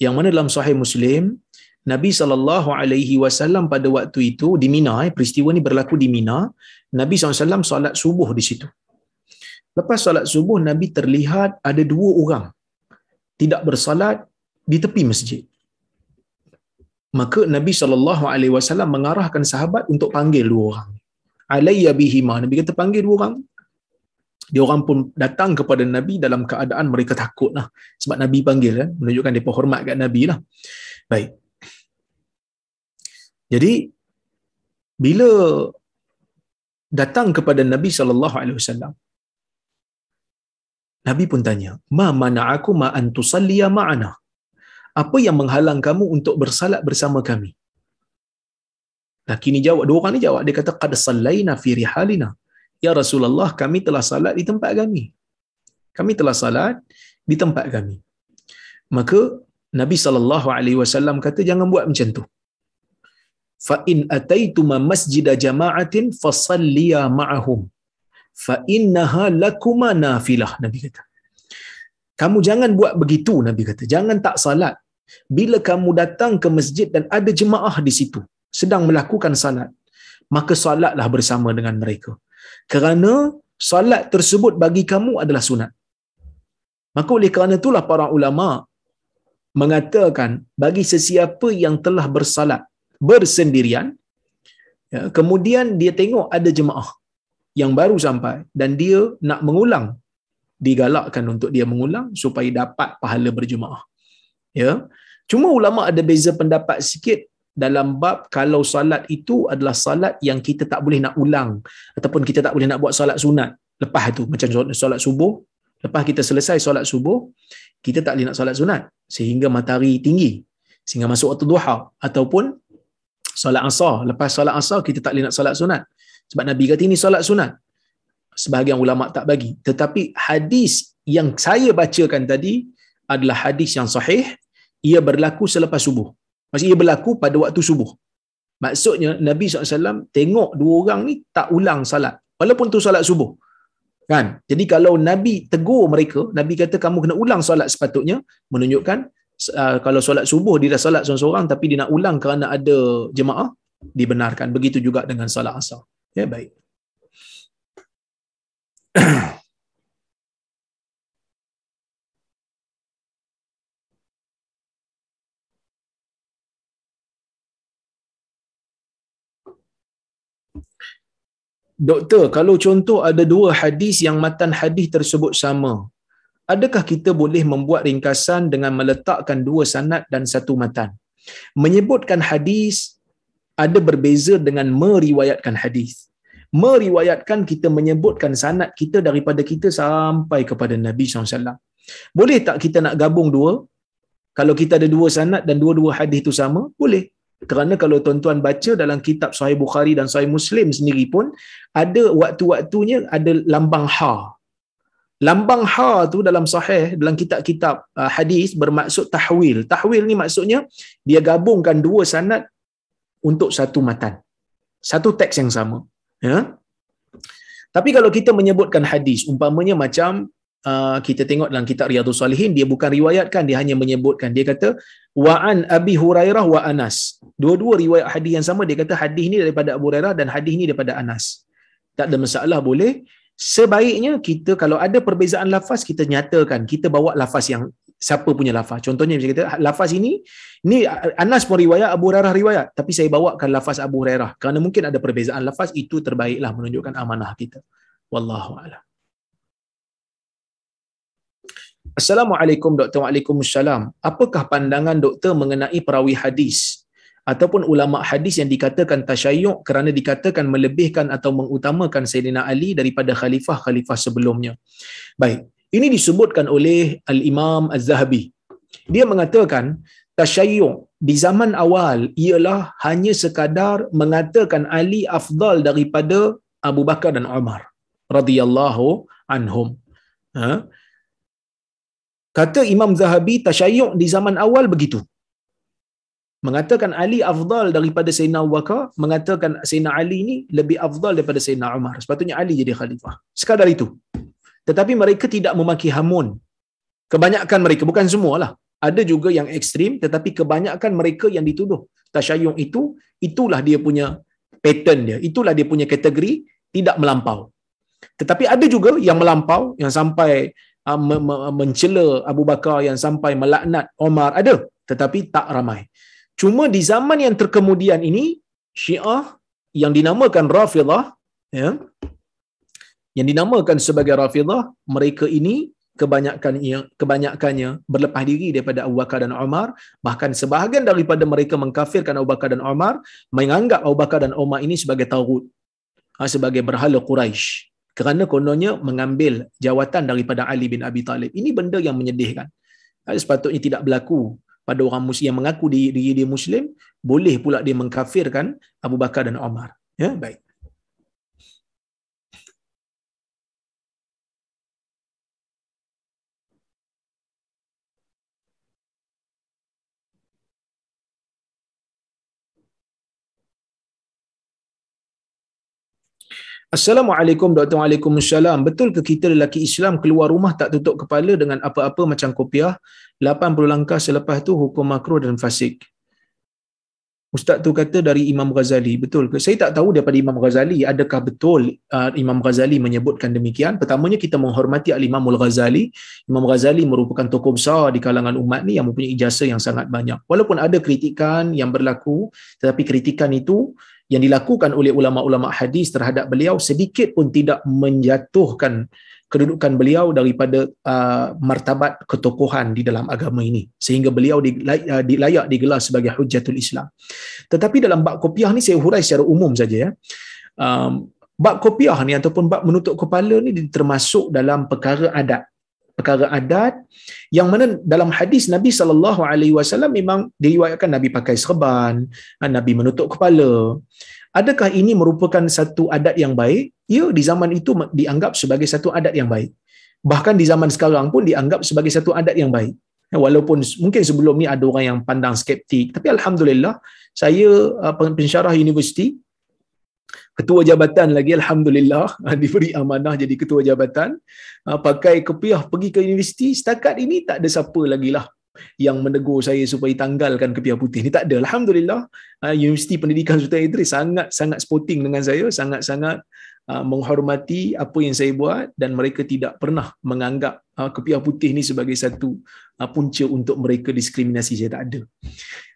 yang mana dalam Sahih Muslim Nabi SAW pada waktu itu di Mina, peristiwa ni berlaku di Mina, Nabi SAW solat subuh di situ. Lepas solat subuh, Nabi terlihat ada dua orang tidak bersalat di tepi masjid. Maka Nabi SAW mengarahkan sahabat untuk panggil dua orang. Alayya bihima, Nabi kata panggil dua orang. Dia orang pun datang kepada Nabi dalam keadaan mereka takut lah. Sebab Nabi panggil, menunjukkan mereka hormat kat Nabi lah. Baik. Jadi, bila datang kepada Nabi SAW, Nabi pun tanya, ma mana'aku ma an tusalliya ma'ana? Apa yang menghalang kamu untuk bersalat bersama kami? Laki ni jawab, dua orang ni jawab, dia kata qad sallaina fi rihalina. Ya Rasulullah, kami telah salat di tempat kami. Kami telah salat di tempat kami. Maka Nabi SAW kata jangan buat macam tu. Fa in ataituma masjida jama'atin fasalliya ma'ahum fa innaha lakuma nafilah, Nabi kata. Kamu jangan buat begitu, Nabi kata. Jangan tak salat bila kamu datang ke masjid dan ada jemaah di situ sedang melakukan salat, maka salatlah bersama dengan mereka. Kerana salat tersebut bagi kamu adalah sunat. Maka oleh kerana itulah para ulama mengatakan bagi sesiapa yang telah bersalat bersendirian, ya, kemudian dia tengok ada jemaah yang baru sampai dan dia nak mengulang, digalakkan untuk dia mengulang supaya dapat pahala berjemaah. Ya. Cuma ulama ada beza pendapat sikit dalam bab kalau salat itu adalah salat yang kita tak boleh nak ulang ataupun kita tak boleh nak buat salat sunat lepas tu, macam solat subuh, lepas kita selesai solat subuh kita tak boleh nak solat sunat sehingga matahari tinggi, sehingga masuk waktu duha, ataupun solat asar, lepas solat asar kita tak boleh nak solat sunat sebab Nabi kata ini solat sunat. Sebahagian ulama tak bagi, tetapi hadis yang saya bacakan tadi adalah hadis yang sahih. Ia berlaku selepas subuh, maksudnya ia berlaku pada waktu subuh. Maksudnya Nabi SAW tengok dua orang ni tak ulang salat walaupun tu salat subuh kan. Jadi kalau Nabi tegur mereka, Nabi kata kamu kena ulang solat sepatutnya, menunjukkan kalau solat subuh dia dah solat seorang-seorang tapi dia nak ulang kerana ada jemaah, dibenarkan. Begitu juga dengan solat asar. Ya, baik. Doktor, kalau contoh ada dua hadis yang matan hadis tersebut sama, adakah kita boleh membuat ringkasan dengan meletakkan dua sanad dan satu matan? Menyebutkan hadis ada berbeza dengan meriwayatkan hadis. Meriwayatkan kita menyebutkan sanad kita daripada kita sampai kepada Nabi SAW. Boleh tak kita nak gabung dua? Kalau kita ada dua sanad dan dua-dua hadis itu sama, boleh. Kerana kalau tuan-tuan baca dalam kitab Sahih Bukhari dan Sahih Muslim sendiri pun ada waktu-waktunya ada lambang ha. Lambang ha tu dalam sahih, dalam kitab-kitab hadis bermaksud tahwil. Tahwil ni maksudnya dia gabungkan dua sanad untuk satu matan, satu teks yang sama, ya. Tapi kalau kita menyebutkan hadis, umpamanya macam kita tengok dalam kitab Riyadhus Salihin, dia bukan riwayatkan, dia hanya menyebutkan. Dia kata wa an Abi Hurairah wa Anas. Dua-dua riwayat hadis yang sama, dia kata hadis ni daripada Abu Hurairah dan hadis ni daripada Anas. Tak ada masalah, boleh. Sebaiknya kita kalau ada perbezaan lafaz, kita nyatakan, kita bawa lafaz yang siapa punya lafaz. Contohnya kita kata lafaz ini Anas pun riwayat, Abu Hurairah riwayat, tapi saya bawakan lafaz Abu Hurairah kerana mungkin ada perbezaan lafaz, itu terbaiklah, menunjukkan amanah kita. Wallahu a'lam. Assalamualaikum doktor. Waalaikumsalam. Apakah pandangan doktor mengenai perawi hadis ataupun ulama hadis yang dikatakan tasyayyuq kerana dikatakan melebihkan atau mengutamakan Sayyidina Ali daripada khalifah-khalifah sebelumnya? Baik, ini disebutkan oleh Al-Imam Az-Zahabi. Dia mengatakan tasyayyuq di zaman awal ialah hanya sekadar mengatakan Ali afdal daripada Abu Bakar dan Umar radhiyallahu anhum. Kata Imam Zahabi, tasyayyuq di zaman awal begitu. Mengatakan Ali afdal daripada Sayyidina Abu Bakar, mengatakan Sayyidina Ali ni lebih afdal daripada Sayyidina Umar. Sepatutnya Ali jadi khalifah. Sekadar itu. Tetapi mereka tidak memaki hamun. Kebanyakan mereka, bukan semualah. Ada juga yang ekstrim, tetapi kebanyakan mereka yang dituduh tasyayyuq itu, itulah dia punya pattern dia. Itulah dia punya kategori tidak melampau. Tetapi ada juga yang melampau, yang sampai mencela Abu Bakar, yang sampai melaknat Omar, ada, tetapi tak ramai. Cuma di zaman yang terkemudian ini, Syiah yang dinamakan Rafidah, ya, yang dinamakan sebagai Rafidah, mereka ini kebanyakannya berlepas diri daripada Abu Bakar dan Umar. Bahkan sebahagian daripada mereka mengkafirkan Abu Bakar dan Umar, menganggap Abu Bakar dan Umar ini sebagai taghut, sebagai berhala Quraisy, kerana kononnya mengambil jawatan daripada Ali bin Abi Talib. Ini benda yang menyedihkan. Sepatutnya tidak berlaku pada orang Muslim yang mengaku diri dia Muslim. Boleh pula dia mengkafirkan Abu Bakar dan Umar. Ya, baik. Assalamualaikum Dr. Waalaikumsalam. Betul ke kita lelaki Islam keluar rumah tak tutup kepala dengan apa-apa macam kopiah? 80 langkah selepas tu hukum makruh dan fasik. Ustaz tu kata dari Imam Ghazali. Betul ke? Saya tak tahu daripada Imam Ghazali adakah betul Imam Ghazali menyebutkan demikian. Pertamanya kita menghormati Al-Imam Al-Ghazali. Imam Ghazali merupakan tokoh besar di kalangan umat ni yang mempunyai ijazah yang sangat banyak. Walaupun ada kritikan yang berlaku, tetapi kritikan itu yang dilakukan oleh ulama-ulama hadis terhadap beliau sedikit pun tidak menjatuhkan kedudukan beliau daripada martabat ketokohan di dalam agama ini, sehingga beliau layak digelar sebagai hujjatul Islam. Tetapi dalam bab kopiah ni saya hurai secara umum saja ya. Bab kopiah ni ataupun bab menutup kepala ni termasuk dalam perkara adat yang mana dalam hadis Nabi SAW memang diriwayatkan Nabi pakai serban, Nabi menutup kepala. Adakah ini merupakan satu adat yang baik? Ya, di zaman itu dianggap sebagai satu adat yang baik. Bahkan di zaman sekarang pun dianggap sebagai satu adat yang baik. Walaupun mungkin sebelum ni ada orang yang pandang skeptik, tapi alhamdulillah saya pensyarah universiti, ketua jabatan lagi, alhamdulillah diberi amanah jadi ketua jabatan, pakai kopiah pergi ke universiti. Setakat ini tak ada siapa lagi lah yang menegur saya supaya tanggalkan kopiah putih ni, tak ada. Alhamdulillah Universiti Pendidikan Sultan Idris sangat sporting dengan saya, sangat menghormati apa yang saya buat, dan mereka tidak pernah menganggap kopiah putih ni sebagai satu punca untuk mereka diskriminasi. Saya tak ada.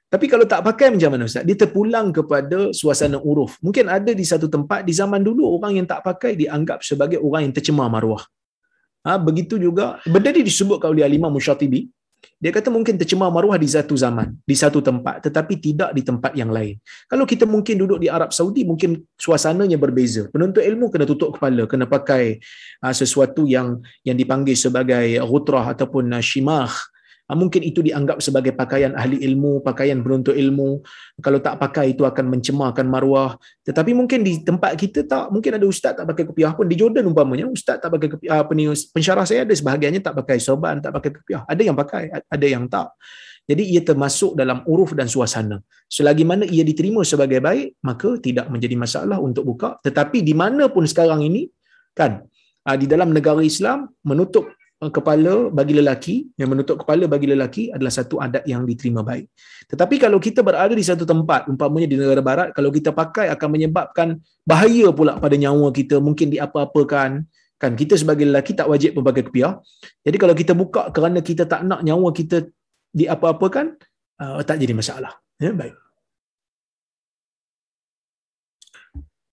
Tapi kalau tak pakai macam mana Ustaz? Dia terpulang kepada suasana uruf. Mungkin ada di satu tempat di zaman dulu orang yang tak pakai dianggap sebagai orang yang tercemar maruah. Begitu juga benda ni disebutkan oleh Al-Imam Musyatibi. Dia kata mungkin tercemar maruah di satu zaman, di satu tempat, tetapi tidak di tempat yang lain. Kalau kita mungkin duduk di Arab Saudi, mungkin suasananya berbeza. Penuntut ilmu kena tutup kepala, kena pakai sesuatu yang dipanggil sebagai ghutrah ataupun shimah. Mungkin itu dianggap sebagai pakaian ahli ilmu, pakaian penuntut ilmu. Kalau tak pakai itu akan mencemarkan maruah. Tetapi mungkin di tempat kita tak, mungkin ada ustaz tak pakai kopiah pun. Di Jordan umpamanya ustaz tak pakai kopiah, pensyarah saya ada sebahagiannya tak pakai sorban, tak pakai kopiah. Ada yang pakai, ada yang tak. Jadi ia termasuk dalam uruf dan suasana. Selagi mana ia diterima sebagai baik, maka tidak menjadi masalah untuk buka. Tetapi di mana pun sekarang ini kan, di dalam negara Islam menutup kepala bagi lelaki, yang menutup kepala bagi lelaki adalah satu adat yang diterima baik. Tetapi kalau kita berada di satu tempat, umpamanya di negara barat, kalau kita pakai akan menyebabkan bahaya pula pada nyawa kita, mungkin diapa-apakan. Kan kita sebagai lelaki tak wajib memakai kopiah. Jadi kalau kita buka kerana kita tak nak nyawa kita diapa-apakan, tak jadi masalah. Ya, baik.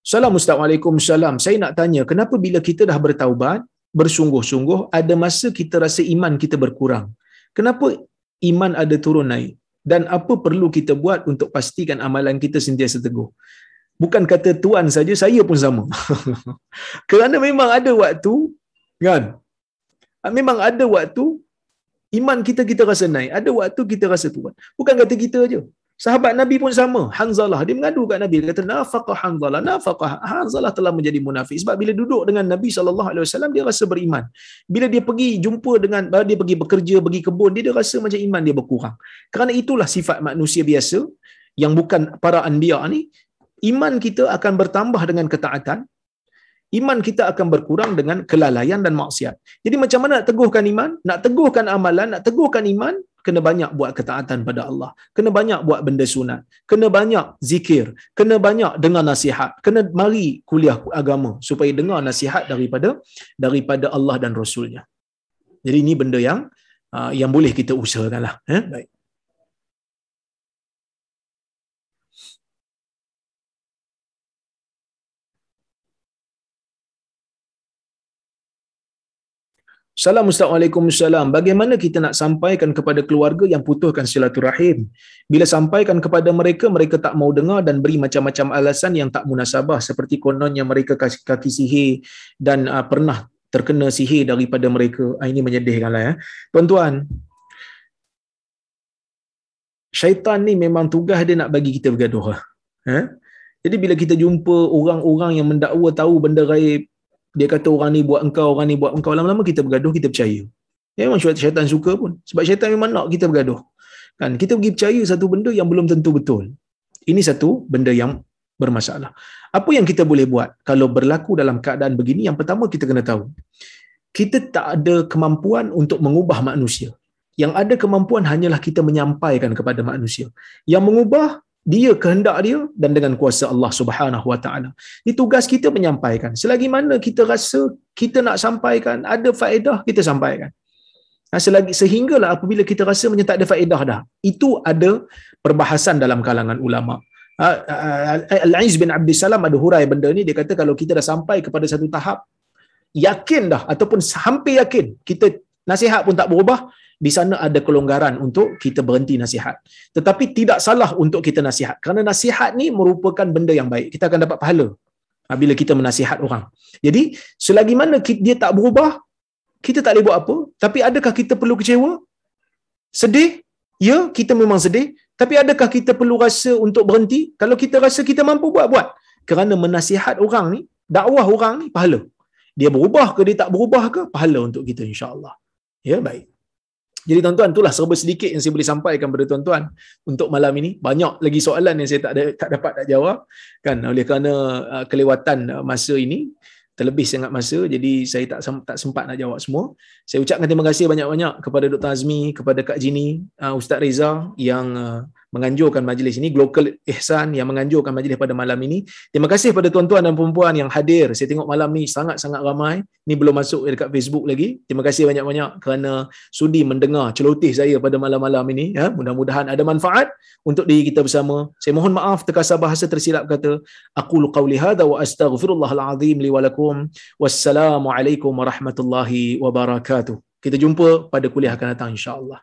Assalamualaikum. Saya nak tanya, kenapa bila kita dah bertaubat, bersungguh-sungguh, ada masa kita rasa iman kita berkurang? Kenapa iman ada turun naik? Dan apa perlu kita buat untuk pastikan amalan kita sentiasa teguh? Bukan kata tuan saja, saya pun sama. Kerana memang ada waktu, kan? Memang ada waktu iman kita rasa naik, ada waktu kita rasa turun. Bukan kata kita aja. Sahabat Nabi pun sama. Hanzalah, dia mengadu kat Nabi, dia kata nafaqah Hanzalah telah menjadi munafik. Sebab bila duduk dengan Nabi SAW, dia rasa beriman. Bila dia pergi jumpa dengan, dia pergi bekerja, pergi kebun, dia rasa macam iman dia berkurang. Kerana itulah sifat manusia biasa yang bukan para anbiya ni. Iman kita akan bertambah dengan ketaatan, iman kita akan berkurang dengan kelalaian dan maksiat. Jadi macam mana nak teguhkan iman? Nak teguhkan amalan, nak teguhkan iman, kena banyak buat ketaatan pada Allah, kena banyak buat benda sunat, kena banyak zikir, kena banyak dengar nasihat, kena mari kuliah agama supaya dengar nasihat daripada Allah dan Rasulnya. Jadi ini benda yang boleh kita usahakanlah. Baik. Assalamualaikum. Bagaimana kita nak sampaikan kepada keluarga yang putuskan silaturahim? Bila sampaikan kepada mereka, mereka tak mau dengar dan beri macam-macam alasan yang tak munasabah, seperti kononnya mereka kaki sihir dan pernah terkena sihir daripada mereka. Ini menyedihkanlah ya. Tuan-tuan, syaitan ni memang tugas dia nak bagi kita bergaduh. Jadi bila kita jumpa orang-orang yang mendakwa tahu benda gaib, dia kata orang ni buat engkau, orang ni buat engkau, lama-lama kita bergaduh, kita percaya. Ya, memang syaitan suka pun. Sebab syaitan memang nak kita bergaduh. Kan, kita pergi percaya satu benda yang belum tentu betul. Ini satu benda yang bermasalah. Apa yang kita boleh buat kalau berlaku dalam keadaan begini? Yang pertama, kita kena tahu, kita tak ada kemampuan untuk mengubah manusia. Yang ada kemampuan hanyalah kita menyampaikan kepada manusia. Yang mengubah dia kehendak dia dan dengan kuasa Allah Subhanahu Wa Taala. Ini tugas kita menyampaikan. Selagi mana kita rasa kita nak sampaikan ada faedah, kita sampaikan. Sehinggalah apabila kita rasa macam tak ada faedah dah. Itu ada perbahasan dalam kalangan ulama. Al-Aiz bin Abdul Salam ada hurai benda ni. Dia kata kalau kita dah sampai kepada satu tahap, yakin dah ataupun hampir yakin kita nasihat pun tak berubah, di sana ada kelonggaran untuk kita berhenti nasihat. Tetapi tidak salah untuk kita nasihat, kerana nasihat ni merupakan benda yang baik. Kita akan dapat pahala bila kita menasihat orang. Jadi selagi mana dia tak berubah, kita tak boleh buat apa. Tapi adakah kita perlu kecewa? Sedih? Ya, kita memang sedih. Tapi adakah kita perlu rasa untuk berhenti? Kalau kita rasa kita mampu buat. Kerana menasihat orang ni, dakwah orang ni, pahala. Dia berubah ke dia tak berubah ke, pahala untuk kita, insya-Allah. Ya, baik. Jadi tuan-tuan, itulah serba sedikit yang saya boleh sampaikan kepada tuan-tuan untuk malam ini. Banyak lagi soalan yang saya tak dapat nak jawab kan, oleh kerana kelewatan masa ini, terlebih sangat masa, jadi saya tak sempat nak jawab semua. Saya ucapkan terima kasih banyak-banyak kepada Dr. Azmi, kepada Kak Jini, Ustaz Reza yang menganjurkan majlis ini, Global Ihsan yang menganjurkan majlis pada malam ini. Terima kasih kepada tuan-tuan dan puan-puan yang hadir. Saya tengok malam ni sangat-sangat ramai. Ni belum masuk dekat Facebook lagi. Terima kasih banyak-banyak kerana sudi mendengar celoteh saya pada malam-malam ini. Ya, mudah-mudahan ada manfaat untuk diri kita bersama. Saya mohon maaf terkasar bahasa tersilap kata. Aqulu qawli hadza wa astaghfirullahal azim li wa lakum. Wassalamualaikum warahmatullahi wabarakatuh. Kita jumpa pada kuliah akan datang, insya-Allah.